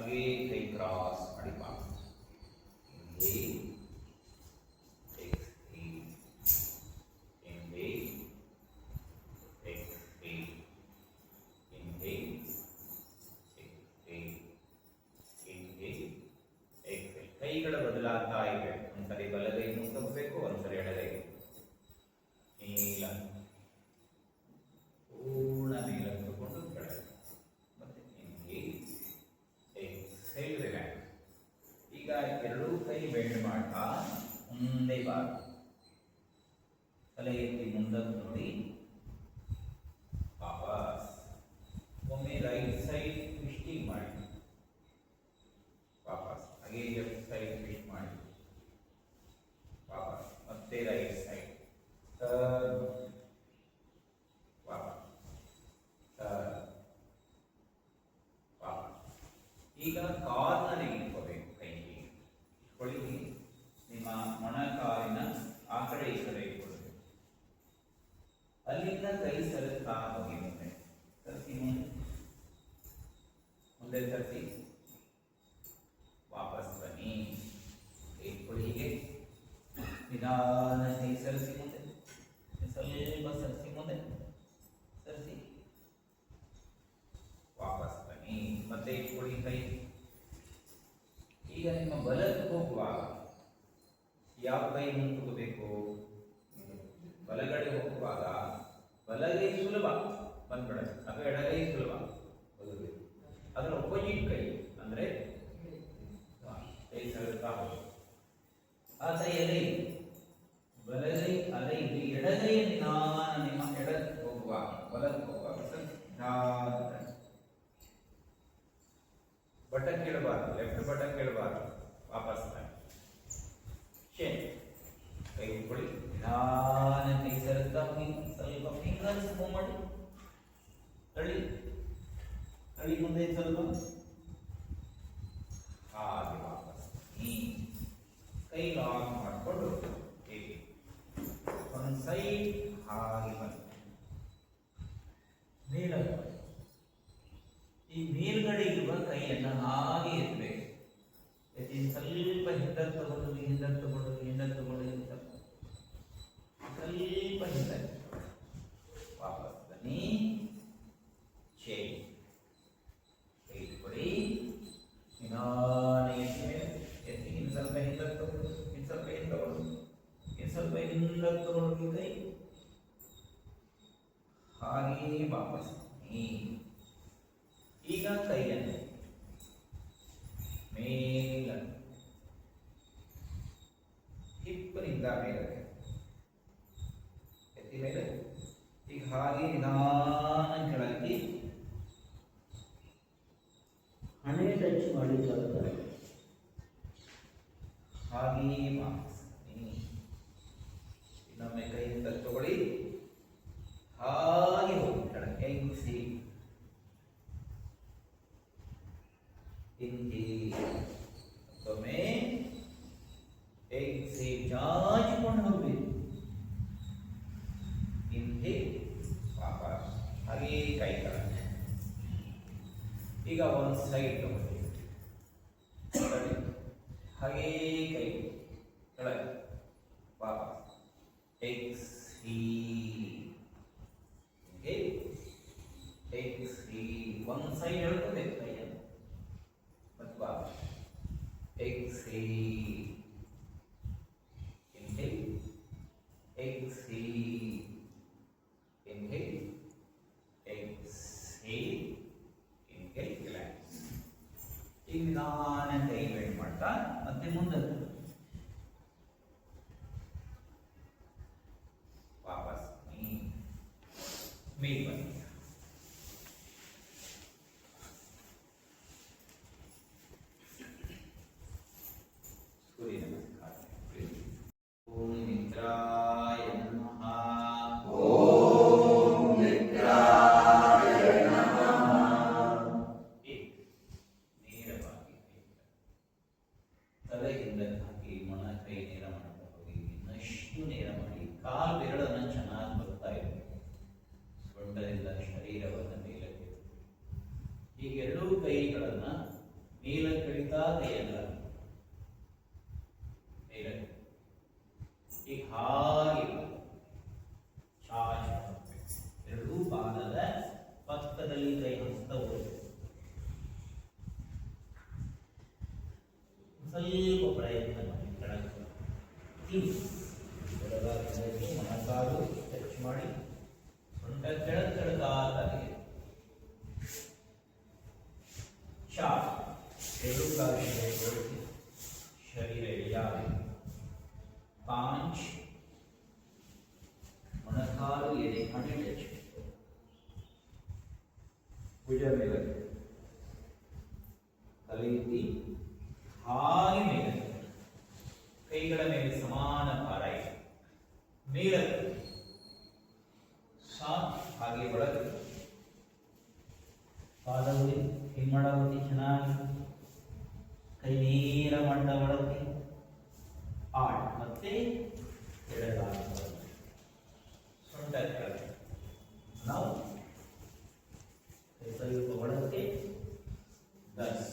ಹಾಗೆ ಕೈ ಕ್ರಾಸ್ ಮಾಡಿ ಬಾ. ಕೈಗಳ ಬದಲಾಗ್ತಾ ಇವೆ. ಒಂದ್ಸರಿ ಬಲಗೈ ಮುಂದೋಗ್ಬೇಕು, ಒಂದ್ಸರಿ ಎಡಗೈ. ನೀಲ ಪೂರ್ಣ ನೀಲ ತಗೊಂಡು ಕೆಳಗೆ ಮತ್ತೆ ಎಕ್ಸೇಲ್ ರಿಲ್ಯಾಕ್ಸ್. ಈಗ ಎರಡೂ ಕೈ ಬೆಂಡ್ ಮಾಡ್ತಾ ಮುಂದೆ ಬಾರು. ತಲೆ ಎತ್ತಿ ಮುಂದಕ್ಕೆ ನೋಡಿ, ವಾಪಸ್. ಒಮ್ಮೆ ರೈಟ್ ಸೈಡ್ ಟ್ವಿಸ್ಟಿಂಗ್ ಮಾಡಿ, ವಾಪಸ್. ಹಾಗೆ ಲೆಫ್ಟ್ ಸೈಡ್ ಟ್ವಿಸ್ಟ್ ಮಾಡಿ, ವಾಪಸ್. ಮತ್ತೆ ರೈಟ್ ಸೈಡ್ ವಾಪಸ್, ವಾಪಸ್. ಈಗ ಕಾರ್ನರ್ ಇಟ್ಕೋಬೇಕು. ಕೈಗೆ ಇಟ್ಕೊಳ್ಳಿ. ನಿಮ್ಮ ಮೊಣಕಾಲಿನ ಆ ಕಡೆ ಈ ಕಡೆ ಇಟ್ಕೊಳ್ಬೇಕು. ಅಲ್ಲಿಂದ ಕೈ ಸರಿಸ್ತಾ ಹೋಗಿ ಮುಂದೆ ತರಿಸಿ, ಮುಂದೆ ತರಿಸಿ, ವಾಪಸ್ ಬನ್ನಿ. ಇಟ್ಕೊಳ್ಳಿ. ಹೀಗೆ ನಿಧಾನ ಕೈ ಸರಿಸಿ ಮುಂದೆ, ಸ್ವಲ್ಪ ಸರಿಸಿ ಮುಂದೆ, ಸರಿಸಿ, ವಾಪಸ್ ಬನ್ನಿ. ಮತ್ತೆ ಇಟ್ಕೊಳ್ಳಿ ಕೈ. ಈಗ ನಿಮ್ಮ ಬಲಕ್ಕೆ ಹೋಗುವಾಗ ಯಾವ ಕೈ ಮುಂದೆ ತಗೋಬೇಕು? ಬಲಗಡೆ ಹೋಗುವಾಗ ಬಲಗೈ ಸುಲಭ ಬಂದ್ಬಿಡುತ್ತೆ, ಅಥವಾ ಎಡಗೈ ಸುಲಭ ಬರಬೇಕು. ಅದರ ಅಪೋಸಿಟ್ ಕೈ ಅಂದ್ರೆ ಕೈ ಸರಿಸ್ತಾ ಹೋಗಿ. ಆ ಕೈಯಲ್ಲಿ ಬಲಗೈ ಅದೇ ಇದು, ಎಡಗೈ ನಿಧಾನ ನಿಮ್ಮ ಎಡಕ್ಕೆ ಹೋಗುವಾಗ, ಬಲಕ್ಕೆ ಹೋಗುವಾಗ ಬಟನ್ ಕೇಳಬಾರ್ದು, ಲೆಫ್ಟ್ ಬಟನ್ ಕೇಳಬಾರ್ದು. ವಾಪಸ್ ಕೈ ಇಟ್ಕೊಳ್ಳಿ. ನಿಧಾನ ಕೈ ಸರಿಸ್ತಾ ಹೋಗಿ. ಸ್ವಲ್ಪ ಫಿಂಗರ್ಸ್ ಮೂವ್ ಮಾಡಿ, ತಳ್ಳಿ ತಳ್ಳಿ ಮುಂದೆ ಸ್ವಲ್ಪ, ಹಾಗೆ ವಾಪಸ್. ಕೈ ಲಾಕ್ ಮಾಡಿಕೊಂಡು ಒಂದು ಸೈಡ್ ಹಾಗೆ ಬನ್ನಿ. ಮೇಲಕ್ಕೆ ಈ ಮೇಲ್ಗಡೆ ಇರುವ ಕೈಯನ್ನು ಹಾಗೆ ಎತ್ತಬೇಕು. ಎತ್ತಿ ಸ್ವಲ್ಪ ಹಿಂದಕ್ಕೆ ತಗೊಂಡು, ಹಿಂದಕ್ಕೆ ತಗೊಂಡು, ಹಿಂದಕ್ಕೆ ತಗೊಂಡು, ಸ್ವಲ್ಪ ಹಿಂದಕ್ಕೆ ವಾಪಸ್ ಬನ್ನಿ. ಚೇಂಜ್. ಕೈ ಕೊಡಿ. ನಿಧಾನ ಎತ್ತಿ, ಇನ್ನು ಸ್ವಲ್ಪ ಹಿಂದಕ್ಕೆ ತಗೊಂಡು, ಇನ್ನು ಸ್ವಲ್ಪ ಹಿಂದೆ ತಗೊಂಡು, ಇನ್ನು ಸ್ವಲ್ಪ ಹಿಂದಕ್ಕೆ ತಗೊಂಡು ಕೈ ಹಾಗೆ ವಾಪಸ್. ಈಗ ಕೈಯನ್ನು ಮೇಲ ಹಿಪ್ಪಿನಿಂದ ಮೇಲಕ್ಕೆ ಎತ್ತಿ ಮೇಲೆ. ಈಗ ಹಾಗೆ ನಿಧಾನ ಕೆಳಗೆ ಹಣೆ ಟಚ್ ಮಾಡಿ, ಸ್ವಲ್ಪ ಹಾಗೆ ವಾಪಸ್. ಇನ್ನೊಮ್ಮೆ ಕೈಯಿಂದ ತಗೊಳ್ಳಿ, ಹಾಗೆ ಹೋಗಿ ಕೆಳಗೆ. ಎಗ್ಸಿ, ಹಿಂದೆ ಮತ್ತೊಮ್ಮೆ ಎಗ್ಸಿ, ಚಾಚಿಕೊಂಡು ಹೋಗ್ಬೇಕು. ಹಿಂದೆ ವಾಪಸ್, ಹಾಗೆ ಕೈ ಕೆಳಗೆ. ಈಗ ಒಂದು ಸೈಡ್ ತಗೊಳ್ಳಿ, ಹಾಗೆ ಕೈ ಕೆಳಗೆ, ವಾಪಸ್. ಎಗ್ಸಿ, ಒಂದು ಸೈಡ್ ಹೇಳ್ಕೋಬೇಕು ಕೈಯನ್ನು, ಮತ್ತು ವಾಪಸ್. ಎಗ್ಸಿ, ಇನ್ಹೇಲ್, ಎಗ್ಸಿ, ಇನ್ಹೇಲ್, ಎಗ್ಸೇಲ್, ಇನ್ಹೇಲ್, ರಿಲ್ಯಾಕ್ಸ್. ಈಗ ನಿಧಾನ ಕೈ ಬೆಂಡ್ ಮಾಡ್ತಾ ಮತ್ತೆ ಮುಂದೆ ವಾಪಸ್ ಮೇಲ್ ಬನ್ನಿ. ಸೂರ್ಯ ನಮಸ್ಕಾರ. ಓಂ ಮಿತ್ರಾಯ ನಮಃ. ಓಂ ಮಿತ್ರಾಯ ನಮಃ. ನೇರವಾಗಿ ತಲೆಯಿಂದ ಹಾಕಿ ಮೊಣ ಕೈ ನೇರ ಮಾಡ್ತಾ ಹೋಗಿ, ಇನ್ನಷ್ಟು ನೇರ ಮಾಡಿ. ಕಾಲು ಬೆರಳನ್ನು ಚೆನ್ನಾಗಿ ಬರ್ತಾ ಇರಬೇಕು. ಸೊಂಟದಿಂದ ಶರೀರವನ್ನು ಮೇಲಕ್ಕೆ. ಈಗ ಎರಡೂ ಕೈಗಳನ್ನು ಮೇಲಕ್ಕೆ ಎಳಿತಾ ಕೈಯಲ್ಲ ಮೇಲಕ್ಕೆ. ಈಗ ಹಾಗೆ ಚಾಚ್ ಎರಡೂ ಪಾದದ ಪಕ್ಕದಲ್ಲಿ ಕೈ ಹಸ್ತವು ಸ್ವಲ್ಪ ಪ್ರಯತ್ನ ಮಾಡಿ ಕೆಳಗೆ ಮೊಣಕಾಲು ಟಚ್ ಮಾಡಿ ಸೊಂಟ ಕೆಳಗಾತಾಗಿದೆ. ಚಾಚ್ ಎರಡು ಕಾಲಿನ ಜೋಡಿಸಿ ಶರೀರ ಎಳೆಯಾಗಿ. ಪಾಂಚ್ ಮೊಣಕಾಲು ಎದೆ ಮಾಡಿ ಟಚ್. ಭುಜ ಮೇಲೆ ತಲೆ ಎತ್ತಿ ಹಾಗೆ ಮೇಲೆ ಕೈಗಳ ಮೇಲೆ ಸಮಾನ ಭಾರ ಇದೆ. ಮೇಲಕ್ಕೆ ಹಾಗೆ ಒಳಗೆ ಪಾದವೇ ಹಿಮ್ಮಡವತಿ ಚೆನ್ನಾಗಿ ಕೈ ನೇರ ಮಂಡ ಒಳಗೆ ಆಟ್ ಮತ್ತೆ ಎಡಗಾಲ ಸೊಂಟ ಕೆಳಗೆ. ನಾವು ಸ್ವಲ್ಪ ಒಳಗೆ 10.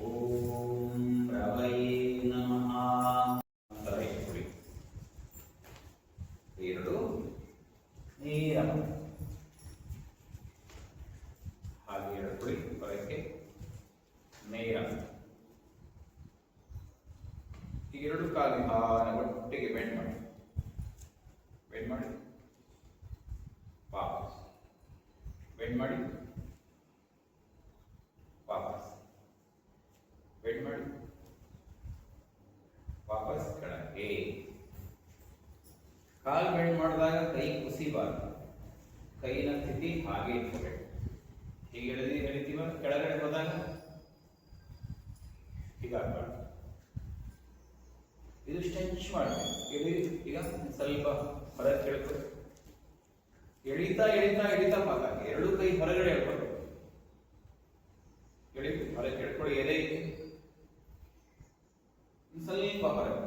ಓಂ ರವಯೇ ನಮಃ ಅಂತ ಇಟ್ಕೊಳ್ಳಿ. ಎರಡು ನೇರ ಹಾಗೆ ಎಡ್ಕೊಳ್ಳಿ ಹೊರಕ್ಕೆ ನೇರ. ಈಗ ಎರಡು ಕಾಲು ಒಟ್ಟಿಗೆ ಬೆಂಡ್ ಮಾಡಿ ವಾಪಸ್ ಬೆಂಡ್ ಮಾಡಿ ವಾಪಸ್ ಬೆಂಡ್ ಮಾಡಿ ವಾಪಸ್ ಕೆಳಗೆ. ಕಾಲು ಬೆಂಡ್ ಮಾಡಿದಾಗ ಕೈ ಕುಸಿಬಾರ್ದು. ಕೈನ ಸ್ಥಿತಿ ಹಾಗೆ ಇಟ್ಕೋಬೇಕು. ಹೀಗೆ ಎಳಿತೀವ ಕೆಳಗಡೆ ಹೋದಾಗ ಹೀಗಾಗಬಾರ್ದು. ಇದು ಸ್ಟ್ರೆಚ್ ಮಾಡಬೇಕು. ಈಗ ಸ್ವಲ್ಪ ಹೊರಗೆ ಕೆಳಗೆ ಎಳಿತಾ ಎಳಿತಾ ಎಳಿತಾ ಪಾಕಾಗಿ ಎರಡು ಕೈ ಹೊರಗಡೆ ಎಳ್ಕೊಳ್ಬೇಕು. ಎಳಿ ಹೊರಗೆ ಕೆಳ್ಕೊಳ್ಳಿ. ಎದೆ ಸ್ವಲ್ಪ ಹೊರಗೆ.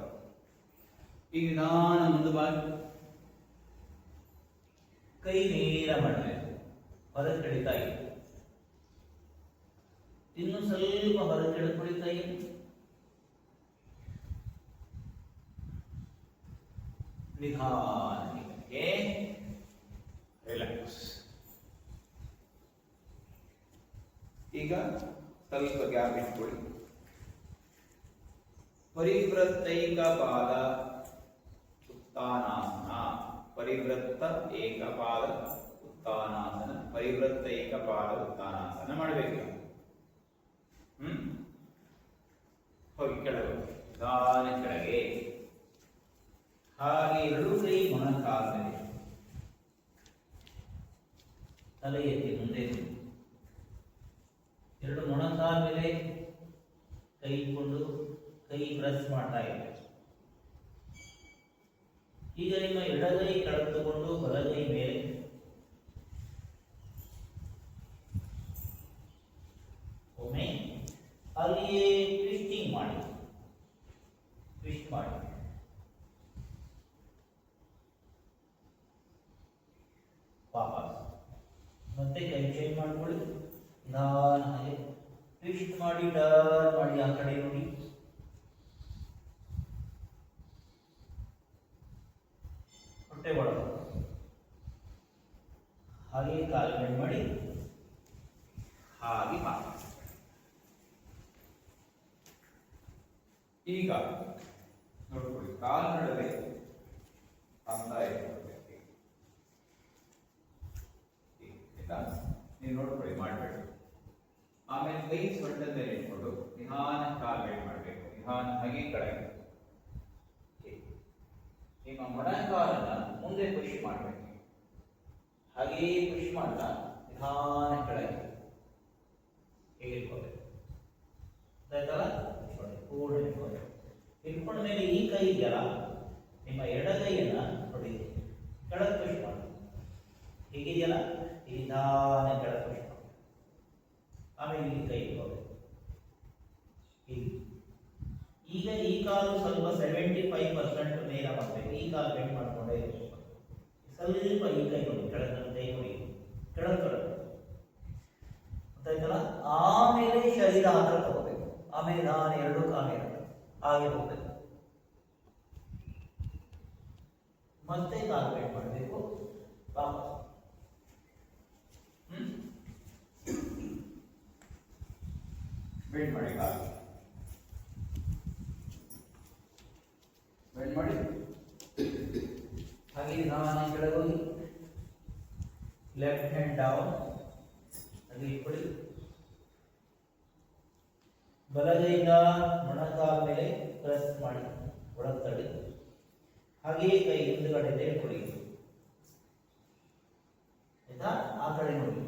ಈಗ ನಿಧಾನ ಮುಂದೆ ಬಾಗಿ ಕೈ ನೇರ ಮಾಡಬೇಕು. ಹೊರಗೆ ಕೆಳಿತಾ ಇದೆ. ಇನ್ನು ಸ್ವಲ್ಪ ಹೊರಗೆ ಕೆಳ್ಕೊಳ್ಳಿ. ಕೈ ನಿಧಾನಕ್ಕೆ ರಿಲ್ಯಾಕ್ಸ್. ಈಗ ಸ್ವಲ್ಪ ಗ್ಯಾಪ್ ಇಟ್ಕೊಳ್ಳಿ. ಪರಿವೃತ್ತೈಕ ಪಾದ ಉತ್ಥಾನಾಸನ. ಪರಿವೃತ್ತ ಏಕಪಾದ ಉತ್ಥಾನಾಸನ. ಪರಿವೃತ್ತ ಏಕಪಾದ ಉತ್ಥಾನಾಸನ ಮಾಡಬೇಕು. ಹೋಗಿ ಕೆಳಗೆ ನಿಧಾನ ಕೆಳಗೆ. ಹಾಗೆ ಎರಡು ಕೈ ಮೊಣಕಾಲ ಮೇಲೆ ತಲೆ ಎತ್ತಿ ಮುಂದೆ. ಎರಡು ಮೊಣಕಾಲ ಮೇಲೆ ಕೈ ಇಟ್ಕೊಂಡು ಕೈ ಪ್ರೆಸ್ ಮಾಡ್ತಾ ಇದೆ. ಈಗ ನಿಮ್ಮ ಎಡಗೈ ಕೆಳಗೆ ತಗೊಂಡು ಬಲಗೈ ಮೇಲೆ ಒಮ್ಮೆ ಅಲ್ಲಿಯೇ ಟ್ವಿಸ್ಟಿಂಗ್ ಮಾಡಿ. ಟ್ವಿಸ್ಟ್ ಮಾಡಿ ವಾಪಸ್ ಮತ್ತೆ ಕೈ ಚೇಂಜ್ ಮಾಡ್ಕೊಳ್ಳಿ. ನಿಧಾನ ಹಾಗೆ ಟ್ವಿಸ್ಟ್ ಮಾಡಿ ಟರ್ನ್ ಮಾಡಿ ಆ ಕಡೆ ನೋಡಿ. ಹೊಟ್ಟೆ ಒಳಗೆ ಹಾಗೆ ಕಾಲು ಬೆಂಡ್ ಮಾಡಿ ಹಾಗೆ ವಾಪಸ್. ಈಗ ನೋಡ್ಕೊಳ್ಳಿ ಕಾಲು ನಡುವೆ ಅಂತ ಇಟ್ಕೊಳ್ಬೇಕು. ನೀವು ನೋಡ್ಕೊಳ್ಳಿ ಮಾಡಬೇಡಿ. ಆಮೇಲೆ ಕೈ ಸೊಂಟದ ಮೇಲೆ ಇಟ್ಕೊಂಡು ನಿಧಾನ ಕಾಲು ಬೆಂಡ್ ಮಾಡಬೇಕು. ನಿಧಾನ ಹಾಗೆ ಕೆಳಗೆ. ನಿಮ್ಮ ಮೊಣಕಾಲನ್ನ ಮುಂದೆ ಪುಷ್ ಮಾಡಬೇಕು. ಹಾಗೆಯೇ ಪುಷ್ ಮಾಡ್ತಾ ನಿಧಾನ ಕೆಳಗೆ ಹೀಗೆ ಇಟ್ಕೋಬೇಕು. ಆಯ್ತಲ್ಲ? ಪೂರ್ಣ ಇಟ್ಕೋಬೇಕು. ಇಟ್ಕೊಂಡ ಮೇಲೆ ಈ ಕೈ ಇದೆಯಲ್ಲ, ನಿಮ್ಮ ಎಡಗೈಯನ್ನ ನೋಡಿ ಕೆಳಗೆ ಪುಷ್ ಮಾಡಿ. ಹೀಗಿದೆಯಲ್ಲ, ಈ ನಿಧಾನ ಕೆಳಗೆ ಪುಷ್ ಮಾಡಿ. ಆಮೇಲೆ ಇಲ್ಲಿ ಕೈ ಇಟ್ಕೋಬೇಕು. ಈಗ ಈ ಕಾಲು ಸ್ವಲ್ಪ 75% ನೇರ ಮಾಡಬೇಕು. ಈ ಕಾಲು ಬೆಂಡ್ ಮಾಡ್ಕೊಂಡೇ ಇರಬೇಕು. ಸ್ವಲ್ಪ ಈ ಕೈ ನೋಡಿ ಕೆಳಗೆ ಕೈ ನೋಡಿ ಕೆಳಗೆ ಗೊತ್ತಾಯ್ತಲ್ಲ. ಆಮೇಲೆ ಶರೀರ ಹತ್ರ ತಗೋಬೇಕು, ಆಮೇಲೆ ನಾನು ಎರಡು ಕಾಲ ಹಾಗೆ ಹೋಗ್ಬೇಕು. ಮತ್ತೆ ಕಾಲು ಬೆಂಡ್ ಮಾಡಬೇಕು, ವಾಪಸ್ ಬೆಂಡ್ ಮಾಡಿ, ಕಾಲು ಬೆಂಡ್ ಮಾಡಿ. ಹಾಗೆ ನಾನು ಕೆಳಗೆ ಹೋಗಿ ಲೆಫ್ಟ್ ಹ್ಯಾಂಡ್ ಡೌನ್ ಹಾಗೆ ಇಟ್ಕೊಳ್ಳಿ. ಬಲಗೈಯಿಂದ ಮೊಣಕಾಲ ಮೇಲೆ ಪ್ರೆಸ್ ಮಾಡಿ ಒಳಗೆ ತಳ್ಳಿ. ಹಾಗೆಯೇ ಕೈ ಹಿಂದುಗಡೆ ಕೊಡಿ, ಆಯ್ತಾ? ಆ ಕಡೆ ನೋಡಿ.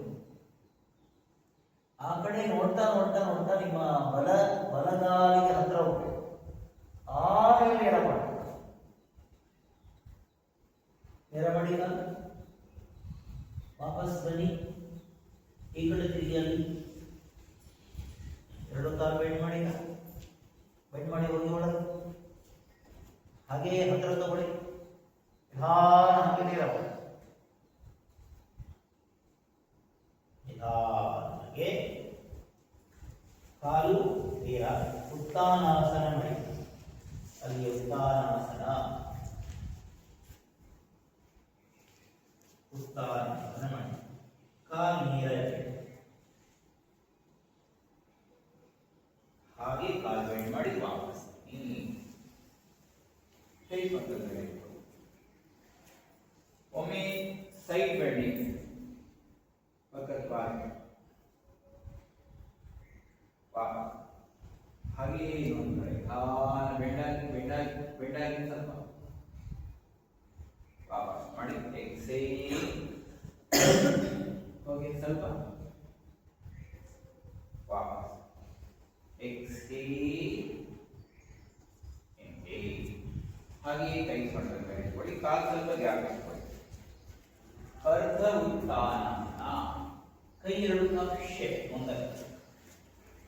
ಆ ಕಡೆ ನೋಡ್ತಾ ನೋಡ್ತಾ ನೋಡ್ತಾ ನಿಮ್ಮ ಬಲಗಾಲಿಗೆ ಹತ್ರ ಹೋಗ್ಬೇಕು. ಆಮೇಲೆ ಎಡ ಮಾಡಿ, ಎಡ ಮಾಡಿ ಕಾಲು ವಾಪಸ್ ಬನ್ನಿ. ಈ ಕಡೆ ತಿರುಗಿ, ಎರಡು ಕಾಲು ಬೆಂಡ್ ಮಾಡಿ, ಬೆಂಡ್ ಮಾಡಿ ಹೋಗಿ ಒಳಗೆ. ಹಾಗೆಯೇ ಹತ್ರ ತಗೊಳ್ಳಿ, ಹಾಗೆ ನೀರವ ನಿಧಾನಕ್ಕೆ ಕಾಲು ನೇರ. ಉತ್ತಾನಾಸನ ಮಾಡಿ, ಅಲ್ಲಿ ಉತ್ತಾನಾಸನ, ಉತ್ತಾನಾಸನ ಮಾಡಿ. ಕಾಲು ನೇರ ಹಾಗೆ ಕಾಲು ಬೆಂಡ್ ಮಾಡಿ ವಾಪಸ್. ಕೈ ಪಕ್ಕದಲ್ಲಿ ಒಮ್ಮೆ ಸೈಡ್ ಬೆಂಡಿಂಗ್, ಪಕ್ಕದ ಬಾರಿ ಹಾಗೆ ಇನ್ನೊಂದು ಕಡೆ ಬೆಂಡಾಗಿ ಸ್ವಲ್ಪ ವಾಪಸ್ ಮಾಡಿ. ಎಕ್ಸೇಲ್ ಹೋಗಿ ಸ್ವಲ್ಪ ವಾಪಸ್, ಎಕ್ಸೇಲ್ ಹಾಗೆಯೇ ಕೈ ಸೊಂಟದ ಮೇಲೆ ಇಟ್ಕೊಳ್ಳಿ. ಕಾಲು ಸ್ವಲ್ಪ ಗ್ಯಾಪ್ ಇಟ್ಕೊಳ್ಳಿ. ಅರ್ಧ ಉತ್ಥಾನ, ಕೈ ಎರಡು ಕಕ್ಷೆ ಮುಂದಕ್ಕೆ,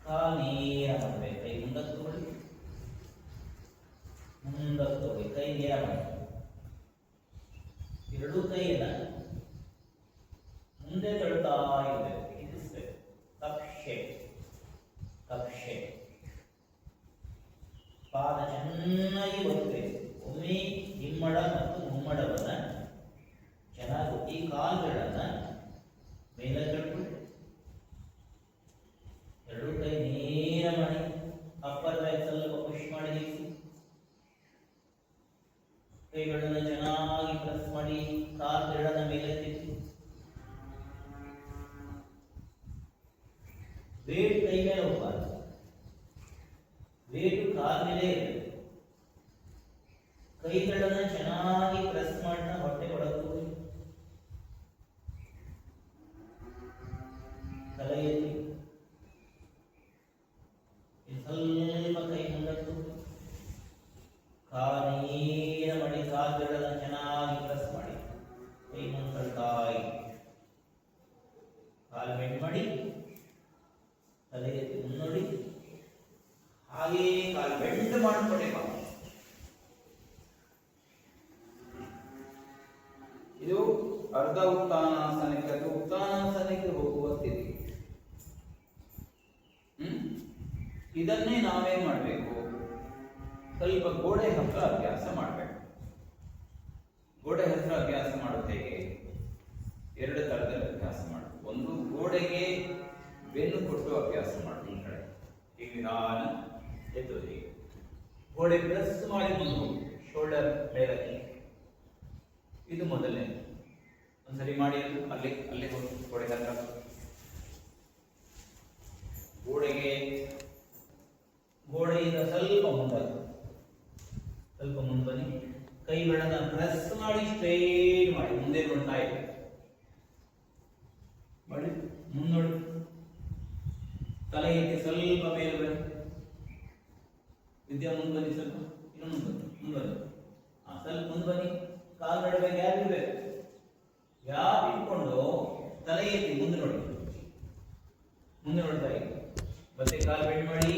ಕಾಲು ನೇರ ಮಾಡಬೇಕು. ಕೈ ಮುಂದಕ್ಕೆ ತಗೊಳ್ಳಿ, ಮುಂದಕ್ಕೆ ತಗೊಳ್ಳಿ, ಕೈ ನೇರ ಮಾಡಿ. ಎರಡೂ ಕೈಯನ್ನ ಮುಂದೆ ತಳ್ತಾ ಇರಬೇಕು, ಇರಿಸಬೇಕು. ಕಕ್ಷೆ ಕಕ್ಷೆ, ಪಾದ ಚೆನ್ನಾಗಿ ಬರಬೇಕು. ಒಮ್ಮೆ ಹಿಮ್ಮಡ ಮತ್ತು ಮುಮ್ಮಡವನ್ನ ಚೆನ್ನಾಗಿ ಈ ಕಾಲುಗಳನ್ನ ಮೇಲೆ ಕಟ್ಬಿಟ್ಟು ಎರಡೂ ಕೈ ನೇರ ಮಾಡಿ. ಅಪ್ಪರ್ ಬ್ಯಾಕ್ ಸ್ವಲ್ಪ ಪುಷ್ ಮಾಡಿ ನಿಲ್ಲಿಸಿ. ಕೈಗಳನ್ನು ಚೆನ್ನಾಗಿ ಪ್ರೆಸ್ ಮಾಡಿ, ಕಾಲುಗಳನ್ನ ಮೇಲೆ ತಿರುಗಿ. ವೇಟ್ ಕೈ ಮೇಲೆ ಹೋಗಬಾರ್ದು, ವೇಟು ಕಾಲ ಮೇಲೆ ಇರಬೇಕು. ಕೈಗಳನ್ನು ಚೆನ್ನಾಗಿ ಪ್ರೆಸ್ ಮಾಡ್ತಾ ಹೊಟ್ಟೆ ಒಳಗೆ ತಲೆ ಎತ್ತಿ, ಸ್ವಲ್ಪ ಕೈ ಮುಂದಕ್ಕೆ ಕಾಲೀನ ಮಾಡಿ. ಕಾಲುಗಳನ್ನು ಚೆನ್ನಾಗಿ ಪ್ರೆಸ್ ಮಾಡಿ, ಕೈ ಮುಂತಾಯಿ, ಕಾಲು ಬೆಂಡ್ ಮಾಡಿ, ತಲೆ ಎತ್ತಿ ಮುನ್ನೋಡಿ. ಹಾಗೆಯೇ ಕಾಲು ಬೆಂಡ್ ಮಾಡಿಕೊಳ್ಳಿ. ಇದು ಅರ್ಧ ಉತ್ಥಾನಾಸನಕ್ಕೆ ಅಥವಾ ಉತ್ಥಾನಾಸನಕ್ಕೆ ಹೋಗುವ ಸ್ಥಿತಿ. ಇದನ್ನೇ ನಾವೇನ್ ಮಾಡಬೇಕು, ಸ್ವಲ್ಪ ಗೋಡೆ ಹತ್ರ ಅಭ್ಯಾಸ ಮಾಡಬೇಕು. ಗೋಡೆ ಹತ್ರ ಅಭ್ಯಾಸ ಮಾಡೋದು ಹೇಗೆ? ಎರಡು ತರದಲ್ಲಿ ಅಭ್ಯಾಸ ಮಾಡೋದು. ಒಂದು, ಗೋಡೆಗೆ ಬೆನ್ನು ಕೊಟ್ಟು ಅಭ್ಯಾಸ ಮಾಡೋದು. ಈ ಕಡೆ ಈಗ ನಿಧಾನ ಎತ್ತೋದು, ಹೀಗೆ ಗೋಡೆ ಪ್ರೆಸ್ ಮಾಡಿ ಮುಂದೆ ಹೋಗಿ, ಶೋಲ್ಡರ್ ಮೇಲಕ್ಕೆ. ಇದು ಮೊದಲನೇ. ಒಂದ್ಸರಿ ಮಾಡಿ, ಅಲ್ಲಿ ಹೋಗಿ ಗೋಡೆ ಹತ್ರ, ಗೋಡೆಯಿಂದ ಸ್ವಲ್ಪ ಮುಂದೆ ಬನ್ನಿ. ಕೈಗಳನ್ನ ಪ್ರೆಸ್ ಮಾಡಿ ಸ್ಟ್ರೈಟ್ ಮಾಡಿ ಮುಂದೆ ನೋಡ್ತಾ ಇರಿ. ಮಾಡಿ ಮುಂದೆ ನೋಡಿ, ತಲೆ ಎತ್ತಿ ಸ್ವಲ್ಪ ಮೇಲೆ ಬನ್ನಿ. ವಿದ್ಯಾ ಮುಂದೆ ಬನ್ನಿ, ಸ್ವಲ್ಪ ಇನ್ನೂ ಮುಂದೆ ಬನ್ನಿ. ಸ್ವಲ್ಪ ಮುಂದೆ ಬನ್ನಿ. ಕಾಲು ನಡುವೆ ಗ್ಯಾಪ್ ಇರಬೇಕು. ಗ್ಯಾಪ್ ಇಟ್ಕೊಂಡು ತಲೆ ಎತ್ತಿ ಮುಂದೆ ನೋಡಿ, ಮುಂದೆ ನೋಡ್ತಾ ಇರಿ. ಮತ್ತೆ ಕಾಲು ಬೆಂಡ್ ಮಾಡಿ,